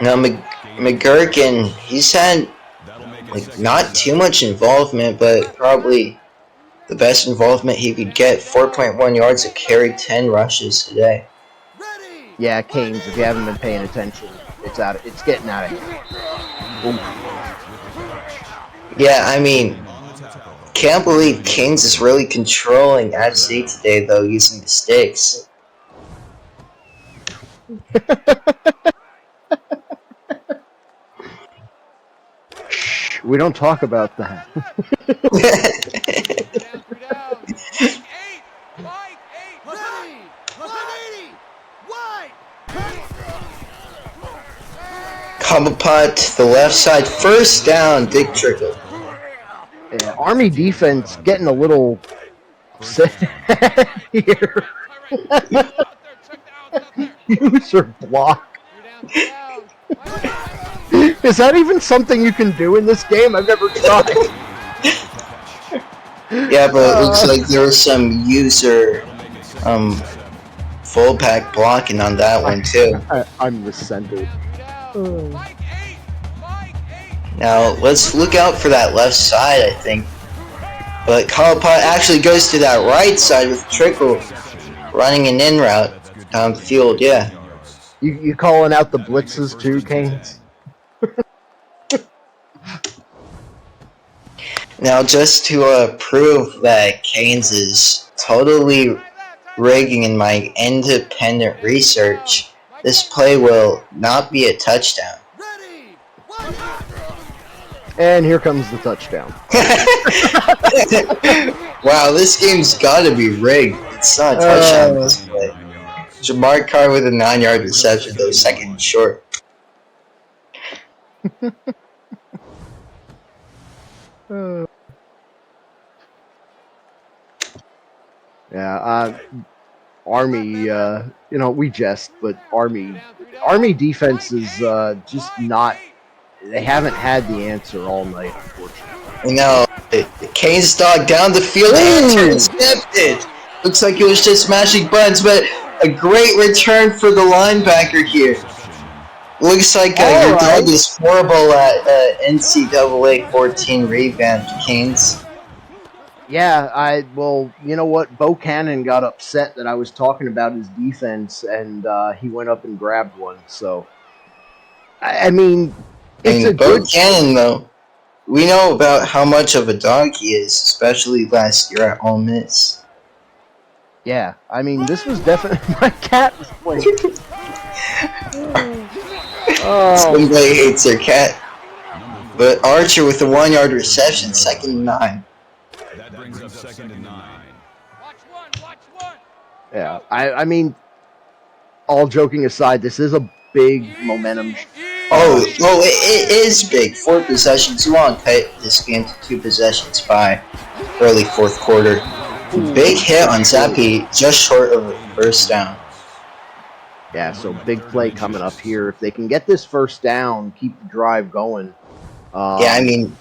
Now McGurkin, he's had not too much involvement, but probably the best involvement he could get. 4.1 yards a carry, 10 rushes today. Yeah, Canes, if you haven't been paying attention, it's getting out of here. Ooh. Yeah, I mean, can't believe Kings is really controlling App State today, though, using the sticks. Shh, we don't talk about that. Cobblepot to the left side, first down, Dick Trickle. Yeah, Army defense getting a little here. User block. Is that even something you can do in this game? I've never tried. Yeah, but it looks like there was some user Fullback blocking on that one too. I'm the center. Now let's look out for that left side, I think. But Kalapot actually goes to that right side with Trickle running an in route downfield. Yeah. You calling out the blitzes too, Canes? Now just to prove that Canes is totally rigging in my independent research, this play will not be a touchdown. Ready. And here comes the touchdown. Wow, this game's gotta be rigged. It's not a touchdown this play. Jamar Carr with a 9-yard reception, though, second and short. Yeah, Army, we jest, but Army defense is just not. They haven't had the answer all night, unfortunately. No, the Canes dog down the field and intercepted. Looks like it was just smashing buttons, but a great return for the linebacker here. Looks like your dog is horrible at NCAA 14 revamp, Canes. Yeah, you know what? Bo Cannon got upset that I was talking about his defense, and he went up and grabbed one. So, I mean, it's a Bo good Cannon, though. We know about how much of a dog he is, especially last year at Ole Miss. Yeah, I mean, this was definitely my cat was playing. Somebody hates their cat. But Archer with a 1-yard reception, second and 9. That brings up second and 9. Watch one. Yeah, I mean, all joking aside, this is a big momentum. It is big. 4 possessions. You want to cut this game to 2 possessions by early fourth quarter. Big hit on Zappi, just short of a first down. Yeah, so big play coming up here. If they can get this first down, keep the drive going. Yeah, I mean,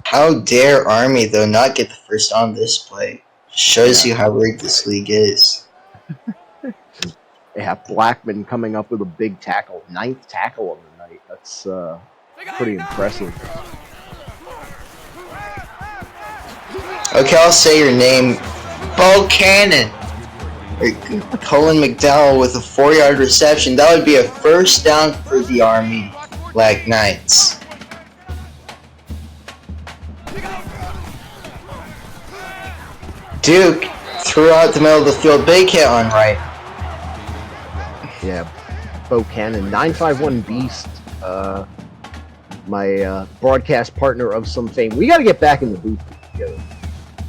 how dare Army, though, not get the first on this play? Shows you how rigged this league is. They have Blackman coming up with a big tackle. 9th tackle of the night. That's pretty impressive. Okay, I'll say your name. Bo Cannon. Colin McDowell with a 4-yard reception. That would be a first down for the Army Black Knights. Duke threw out the middle of the field. Big hit on right. Yeah, Bo Cannon, 951 Beast, my broadcast partner of some fame. We got to get back in the booth together.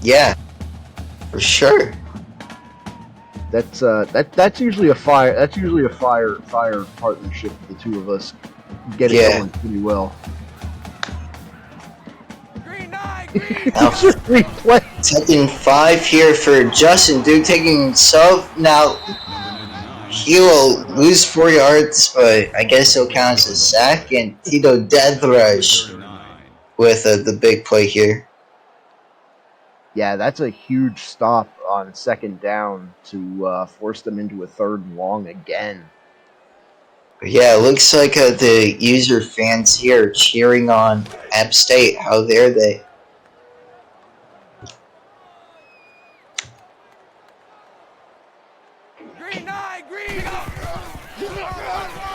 Yeah, for sure. That's usually a fire. That's usually a fire partnership. The two of us get it going pretty well. Taking 5 here for Justin Duke, taking himself. Now, he will lose 4 yards, but I guess he'll count as a sack. And Tito Death Rush with the big play here. Yeah, that's a huge stop on second down to force them into a 3rd and long again. Yeah, it looks like the user fans here are cheering on App State. How dare they?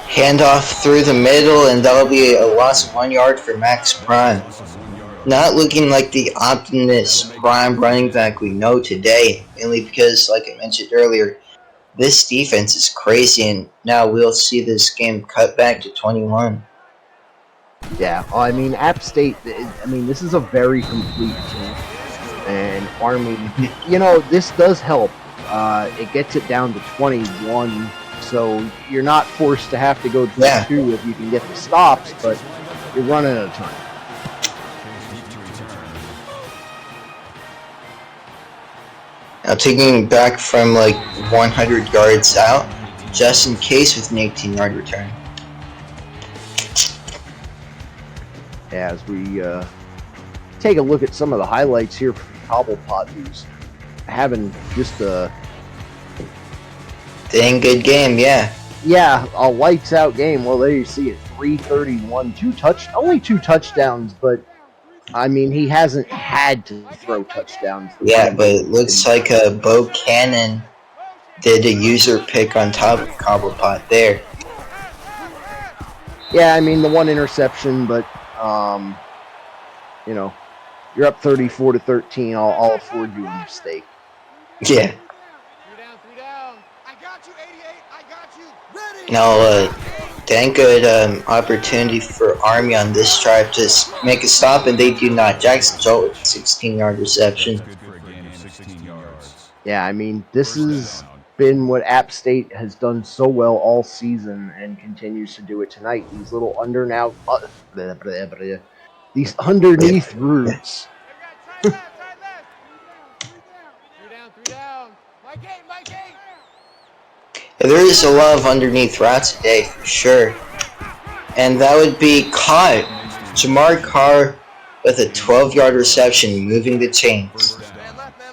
Handoff through the middle, and that'll be a loss of 1 yard for Max Prime. Not looking like the Optimus Prime running back we know today, mainly because, like I mentioned earlier, this defense is crazy, and now we'll see this game cut back to 21. Yeah, I mean, App State, this is a very complete team. And Army, this does help. It gets it down to 21, so you're not forced to have to go to 2 if you can get the stops, but you're running out of time. Now taking back from like 100 yards out, just in case with an 18-yard return. As we take a look at some of the highlights here from Cobblepot, who's having just a Dang good game, yeah. Yeah, a lights out game. Well, there you see it, 331, only two touchdowns, but I mean he hasn't had to throw touchdowns. The Yeah, running but game it looks has like Bo Cannon did a user pick on top of Cobblepot there. Yeah, I mean the one interception, but you know, you're up 34-13. I'll afford you a mistake. Yeah. 3 down, 3 down. I got you, 88. I got you. Ready. Now, dang good opportunity for Army on this drive to make a stop, and they do not. Jackson Jolt with 16-yard reception. That's good for a gain of 16 yards. Yeah, I mean this has been what App State has done so well all season and continues to do it tonight. These little these underneath routes. Side left. 3 down, 3 down. My gate. There is a lot of underneath routes today, for sure. And that would be caught. Jamar Carr with a 12-yard reception, moving the chains. Man left.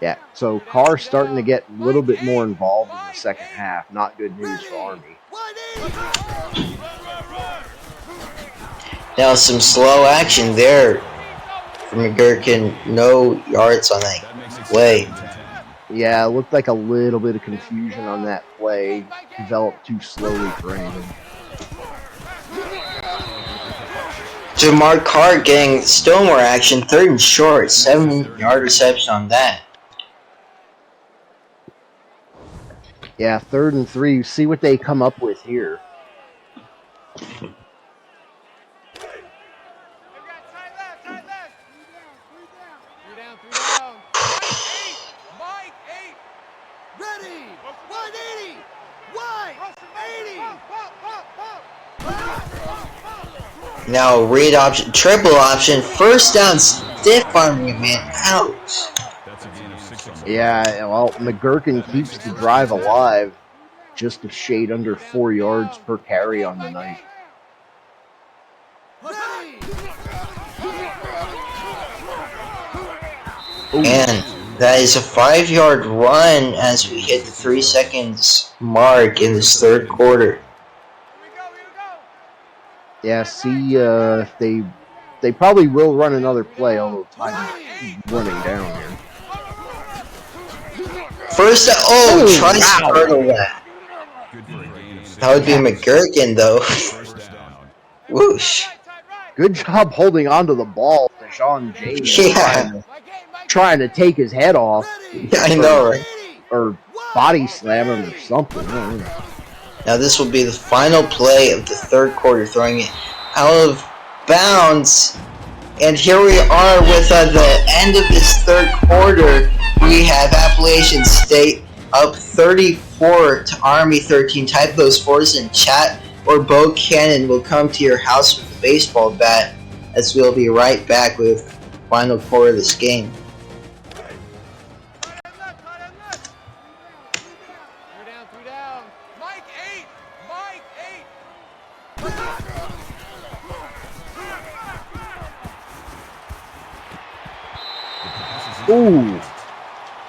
Yeah, so Carr's starting to get a little bit more involved in the second half. Not good news for Army. Now some slow action there for McGurkin. No yards on that play. Yeah, it looked like a little bit of confusion on that play. Developed too slowly for him. Jamar Carr getting still more action. 3rd and short. 7-yard reception on that. Yeah, 3rd and 3. See what they come up with here. Side left. 3 down. Mike 8. Ready. 180. Wide. 80. Now read option, triple option, 1st down, stiff arming him, man. Ouch. That's a gain of 6 on the Yeah, well, McGurkin keeps the drive alive. Just a shade under 4 yards per carry on the night. And that is a 5-yard run as we hit the 3 seconds mark in this 3rd quarter. Here we go. Yeah, see, they probably will run another play, although time is running down here. 1st down, try to startle that. Good for a gain of 6. That would be McGurkin, though. 1st down. Whoosh. Good job holding onto the ball, Deshaun James. Yeah. Trying to take his head off. I know, right? Or body slam him or something. I don't know. Now this will be the final play of the 3rd quarter, throwing it out of bounds. And here we are with the end of this 3rd quarter. We have Appalachian State up 34 to Army 13. Type those scores in chat, or Bo Cannon will come to your house with a baseball bat, as we'll be right back with the final quarter of this game. 3 down. Mike 8. Ooh.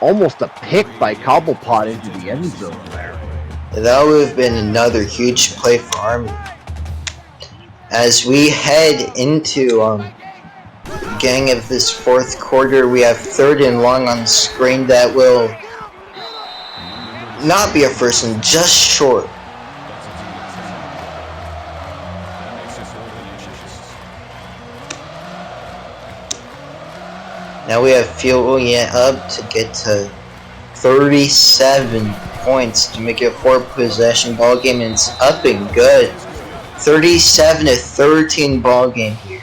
Almost a pick by Cobblepot into the end zone there. That would have been another huge play for Army. As we head into the gang of this 4th quarter, we have 3rd and long on the screen that will not be a 1st and just short. Now we have fueling it up to get to 37 points to make it a 4-possession ball game, and it's up and good. 37-13 ball game here.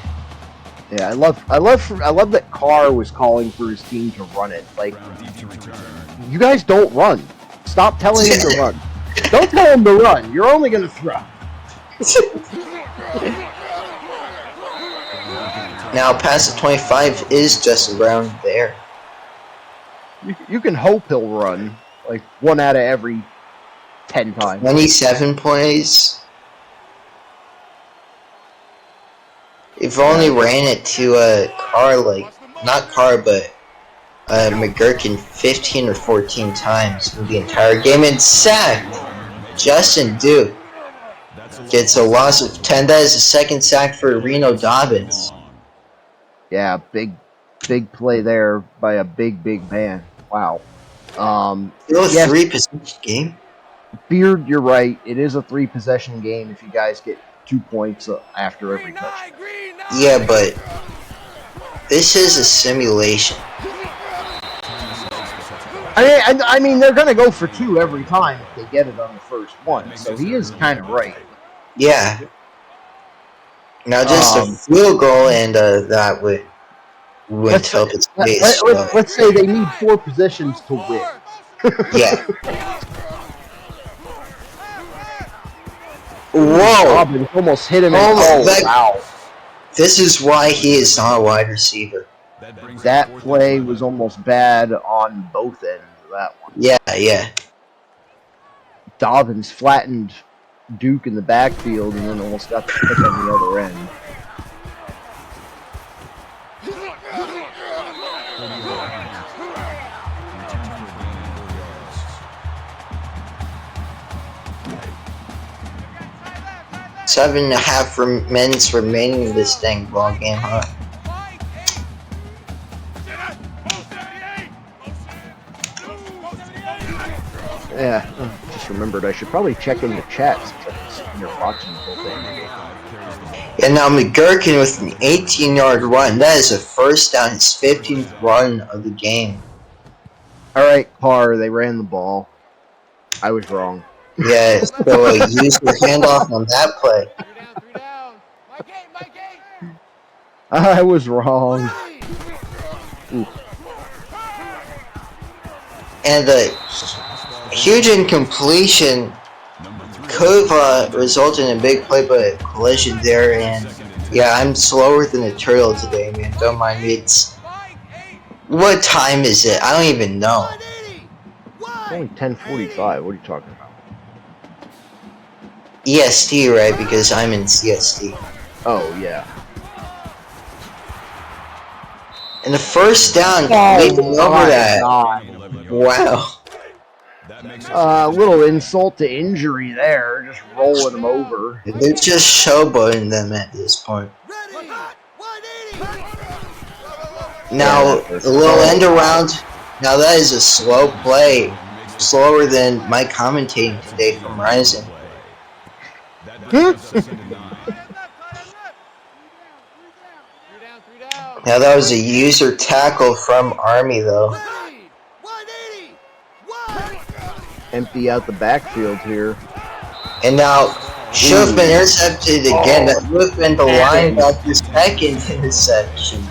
Yeah, I love that Carr was calling for his team to run it. Like, you guys don't run. Stop telling him to run. Don't tell him to run. You're only going to throw. Now past the 25 is Justin Brown there. You can hope he'll run like 1 out of every 10 times. 27 plays. If only ran it to Carr, like, not Carr, but McGurkin 15 or 14 times in the entire game and sacked. Justin Duke gets a loss of 10. That is the second sack for Reno Dobbins. Yeah, big play there by a big man. Wow. Still a yes, 3-possession game? Beard, you're right. It is a 3-possession game if you guys get 2 points after every touchdown. Yeah, but this is a simulation. I mean, they're going to go for 2 every time if they get it on the first one. So he is kind of right. Yeah. Now just a field goal and that would help its case. Let's say they need 4 possessions to win. Yeah. Whoa! Dobbins almost hit him. Wow. This is why he is not a wide receiver. That play was almost bad on both ends of that one. Yeah. Dobbins flattened Duke in the backfield and then almost got the pick on the other end. Seven and a half minutes remaining in this dang ball game, huh? Yeah, just remembered I should probably check in the chat since you're watching the whole thing. And now McGurkin with an 18-yard run. That is a first down, his 15th run of the game. Alright, Carr, they ran the ball. I was wrong. Yeah, so use your handoff on that play. 3 down. My gate. I was wrong. Ooh. And the huge incompletion could have resulted in a big play, but a collision there. And yeah, I'm slower than a turtle today, man. Don't mind me. What time is it? I don't even know. It's only 10:45. What are you talking about? EST, right? Because I'm in CST. Oh, yeah. And the first down, leaping over that. Wow. A little insult to injury there, just rolling them over. They're just showboating them at this point. Now, a little end around. Now that is a slow play. Slower than my commentating today from Rising. Now that was a user tackle from Army though. Empty out the backfield here. And now should have been intercepted again. That would have been the linebacker's second interception.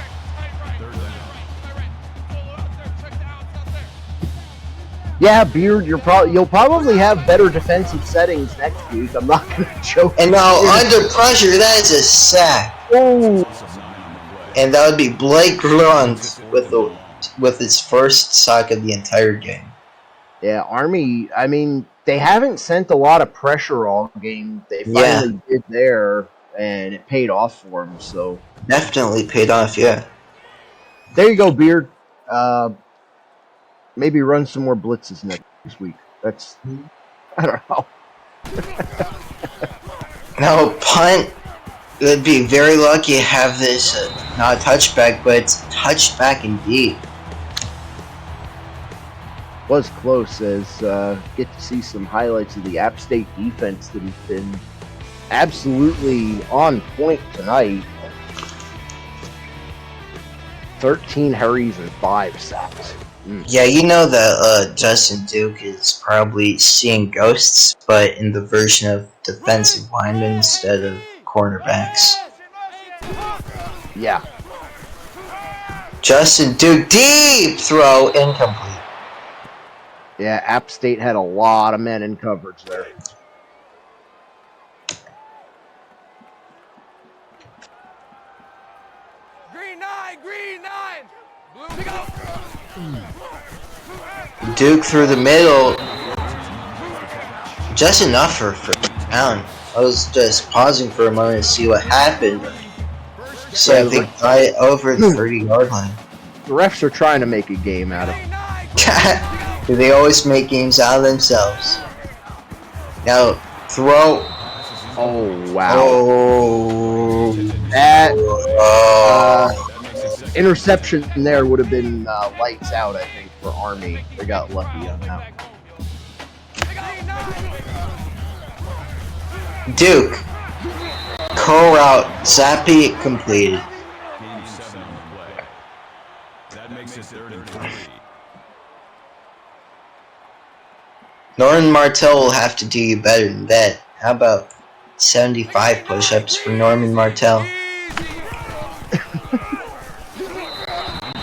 Yeah, Beard, you'll probably have better defensive settings next week. I'm not gonna joke. And now under pressure, that is a sack. Oh. And that would be Blake Grunt with his first sack of the entire game. Yeah, Army, I mean, they haven't sent a lot of pressure all game. They finally did there, and it paid off for them, so. Definitely paid off, yeah. There you go, Beard. Maybe run some more blitzes next week. That's, I don't know. Now, punt, would be very lucky to have this, not a touchback, but it's a touchback indeed. Was close as get to see some highlights of the App State defense that has been absolutely on point tonight. 13 hurries and 5 sacks. Yeah, you know that Justin Duke is probably seeing ghosts, but in the version of defensive linemen instead of cornerbacks. Yeah. Justin Duke, deep throw, incomplete. Yeah, App State had a lot of men in coverage there. Green 9. Blue, pick up. Duke through the middle. Just enough for down. I was just pausing for a moment to see what happened. So I think right over the 30-yard line. The refs are trying to make a game out of it. They always make games out of themselves. Now, throw. Oh, wow. Oh. That Oh. interception there would have been lights out, I think, for Army. They got lucky on that. Duke. Co-route. Zappy completed. Game 7 on the play. That makes it 3rd and 3. Norman Martell will have to do you better than that. How about 75 push-ups for Norman Martell?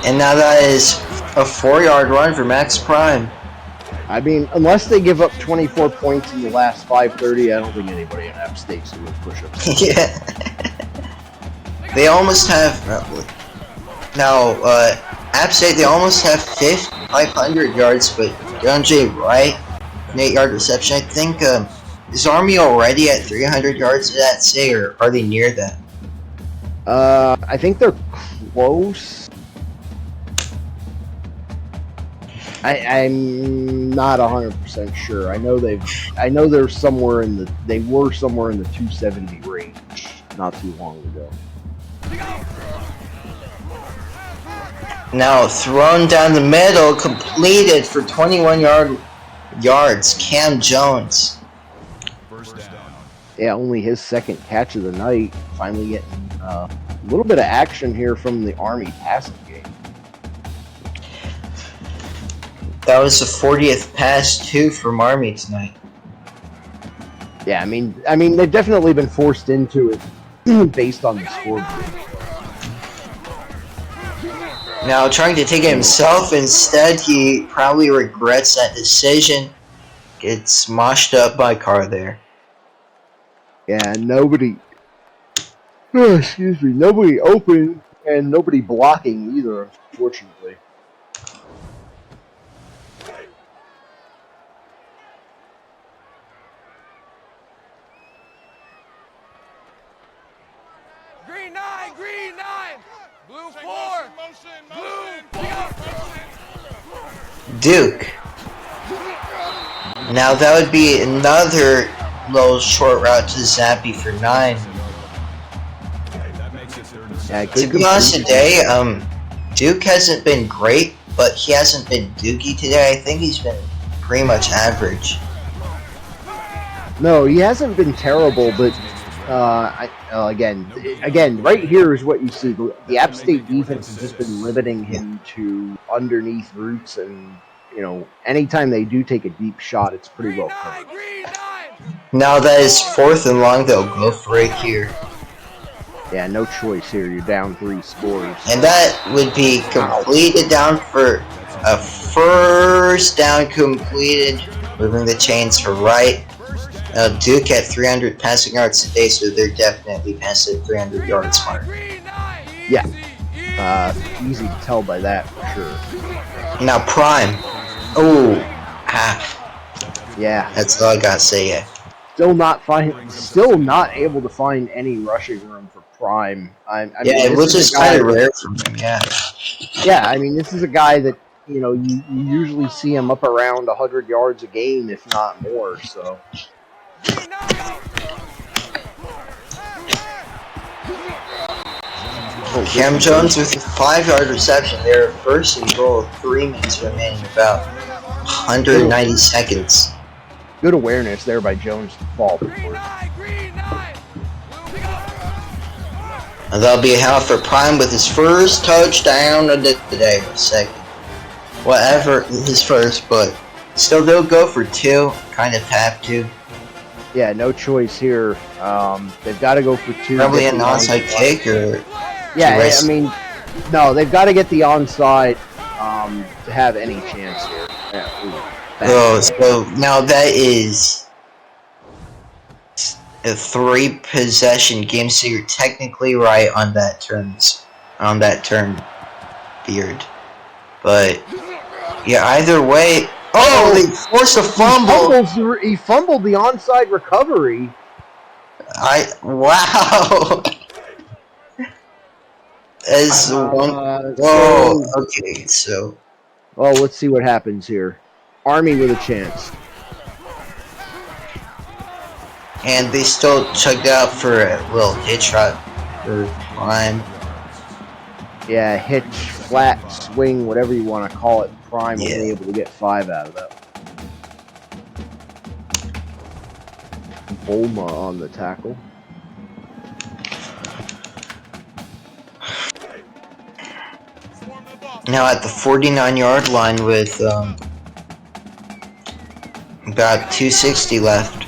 And now that is a 4-yard run for Max Prime. I mean, unless they give up 24 points in the last 5:30, I don't think anybody in App State's doing push-ups. Yeah. They almost have... Now, App State, they almost have 500 yards, but DeAndre Wright, an 8-yard reception. I think, is Army already at 300 yards at that state, or are they near that? I think they're close. I'm not 100% sure. I know they're somewhere in the. They were somewhere in the 270 range not too long ago. Now thrown down the middle, completed for 21 yards. Cam Jones. First down. Yeah, only his second catch of the night. Finally getting a little bit of action here from the Army passing game. That was the 40th pass too from Army tonight. Yeah, I mean, they've definitely been forced into it based on the scoreboard. Now trying to take it himself, instead he probably regrets that decision. Gets moshed up by Carr there. Yeah, nobody open and nobody blocking either, unfortunately. Green 9! Blue 4! Blue! Duke. Now that would be another little short route to Zappy for 9. That makes it 3rd and 6. Yeah, To be honest today, Duke hasn't been great, but he hasn't been dookie today. I think he's been pretty much average. No, he hasn't been terrible, but again, right here is what you see. The App State defense has just been limiting him to underneath routes, and anytime they do take a deep shot, it's pretty well covered. Now that is 4th and long, they'll go for it here. Yeah, no choice here. You're down 3 scores. And that would be completed down for a first down completed, moving the chains for right. Duke at 300 passing yards today, so they're definitely past the 300 yards mark. Yeah, easy to tell by that for sure. Now Prime. Oh, yeah. That's all I gotta say. Yeah. Still not able to find any rushing room for Prime. Which is kind of rare for him. Yeah. Yeah, I mean, this is a guy that you usually see him up around 100 yards a game, if not more. So. Cam Jones with a 5-yard reception there, first and goal, 3 minutes remaining, about 190 seconds. Good awareness there by Jones to fall before. And that'll be a half for Prime with his first touchdown of the day, or second. Whatever, his first, but still they'll go for 2, kind of have to. Yeah, no choice here. They've got to go for 2. Probably an onside kick or... Yeah, I mean, no, they've got to get the onside to have any chance here. Yeah, so now that is a 3-possession game, so you're technically right on that term, Beard. But yeah, either way, they forced a fumble. He fumbled the onside recovery. Wow. As one. Whoa. Okay, so. Well, let's see what happens here. Army with a chance. And they still chugged out for a little hitch shot or climb. Yeah, hitch, flat, swing, whatever you want to call it. Prime only able to get 5 out of that. Bulma on the tackle. Now at the 49-yard line with about 260 left.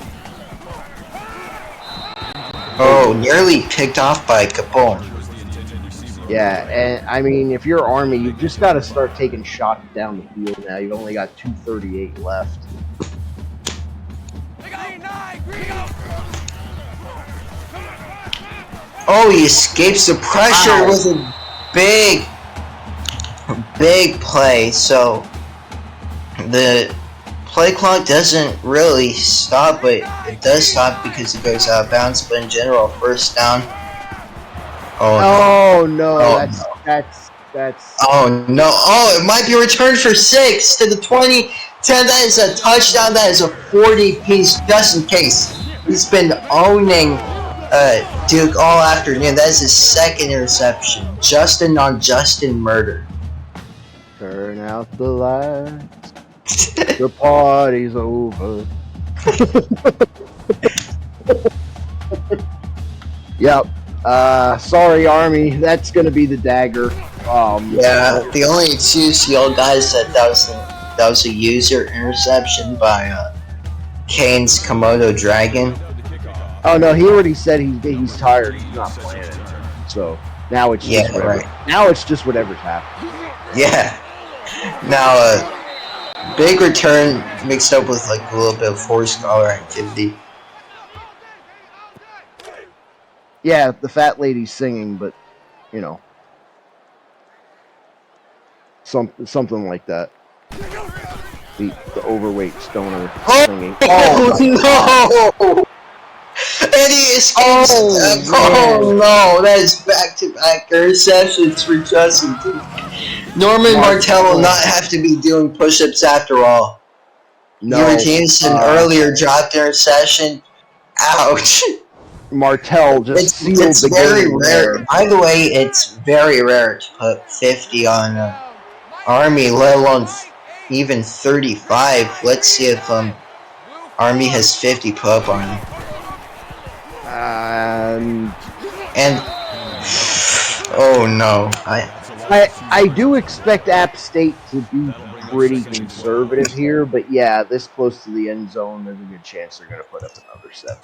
Oh, nearly picked off by Capone. Yeah, and I mean, if you're Army, you've just got to start taking shots down the field now. You've only got 2:38 left. Oh, he escapes the pressure with a big play. So the play clock doesn't really stop, but it does stop because it goes out of bounds. But in general, first down. Oh no! That's. Oh no! Oh, it might be returned for 6 to the 20. 10. That is a touchdown. That is a 40-piece, just in case. He's been owning Duke all afternoon. That is his second interception. Justin on Justin murder. Turn out the lights. The party's over. Yep. Sorry, Army. That's gonna be the dagger. Yeah. The only excuse y'all guys said that was a user interception by Kane's Komodo Dragon. Oh no, he already said he's tired. He's not playing it. So now it's just whatever. Right. Now it's just whatever's happening. Yeah. Now big return mixed up with like a little bit of forced collar activity. Yeah, the fat lady's singing, but you know, something like that. The overweight stoner singing. Oh no! And he escapes. Oh no! That is back-to-back interceptions for Justin. Norman Martell will not have to be doing push-ups after all. No. Jameson earlier dropped interception. Ouch. Martell just sealed it's the very game rare. there. By the way, it's very rare to put 50 on Army, let alone even 35. Let's see if Army has 50 put up on him. And oh no, I do expect App State to be pretty conservative here, but yeah, this close to the end zone, there's a good chance they're going to put up another 7.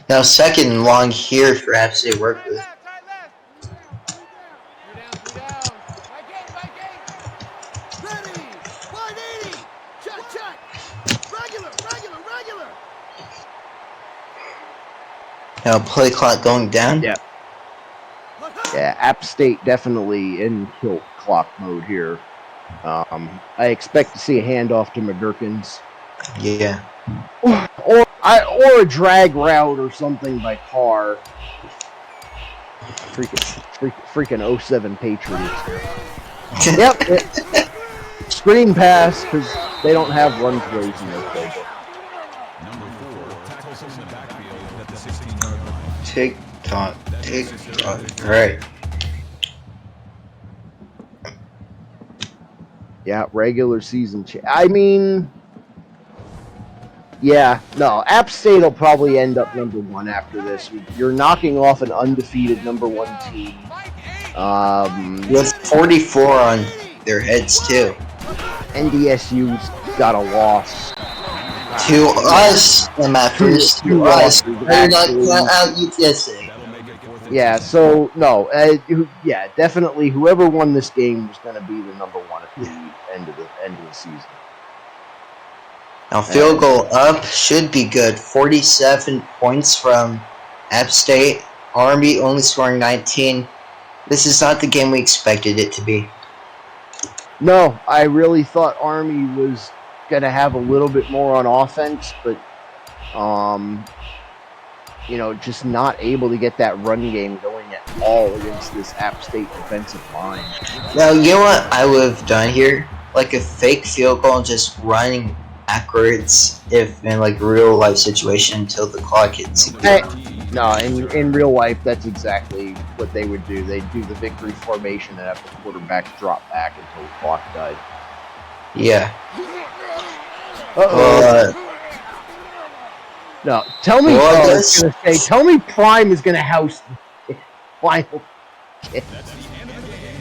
Now second and long here for App State work with. Now play clock going down. Yeah. Yeah, App State definitely in kill clock mode here. I expect to see a handoff to McGurkins. Yeah. Or a drag route or something by Carr. Freaking 07 Patriots. Yep. Screen pass because they don't have run plays in their playbook. Tick tock. Right. Yeah, regular season. I mean, yeah, no. App State will probably end up number 1 after this. You're knocking off an undefeated number 1 team. With 44 on their heads too. NDSU's got a loss. To us, MFers, to us. They're not out UTSA. Yeah, so, no. Yeah, definitely whoever won this game was going to be the number 1 at the end of the season. Now field goal up should be good. 47 points from App State. Army only scoring 19. This is not the game we expected it to be. No, I really thought Army was going to have a little bit more on offense, but Just not able to get that run game going at all against this App State defensive line. Now, you know what I would have done here? Like a fake field goal and just running backwards if in like a real life situation until the clock hits again. No, in real life, that's exactly what they would do. They'd do the victory formation and have the quarterback drop back until the clock died. Yeah. No, tell me. Tell me, Prime is going to house the final kick.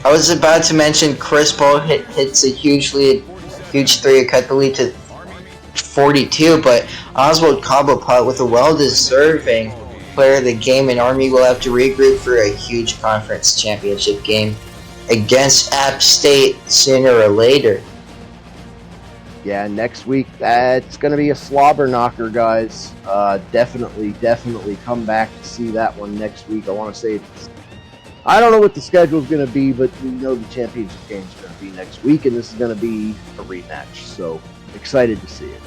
I was about to mention Chris Paul hits a huge lead, huge three to cut the lead to 42, but Oswald Cobblepot with a well-deserving player of the game, and Army will have to regroup for a huge conference championship game against App State sooner or later. Yeah, next week, that's going to be a slobber knocker, guys. Definitely come back to see that one next week. I want to say I don't know what the schedule is going to be, but we know the championship game is going to be next week, and this is going to be a rematch. So, excited to see it.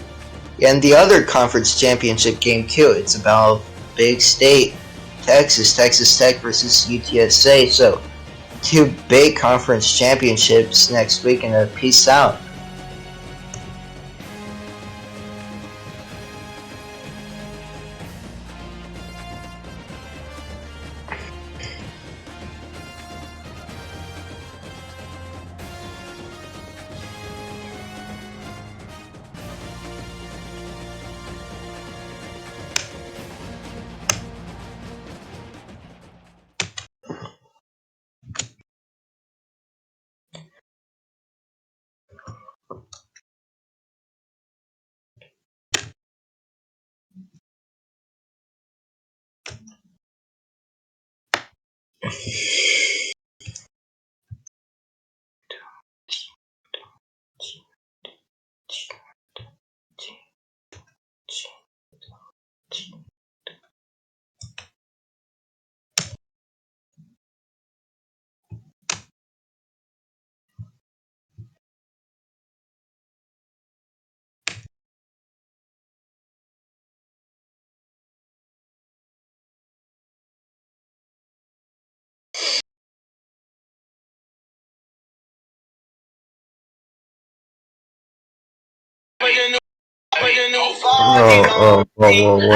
And the other conference championship game, too. It's about big state, Texas Tech versus UTSA. So, 2 big conference championships next week, and peace out. Oh.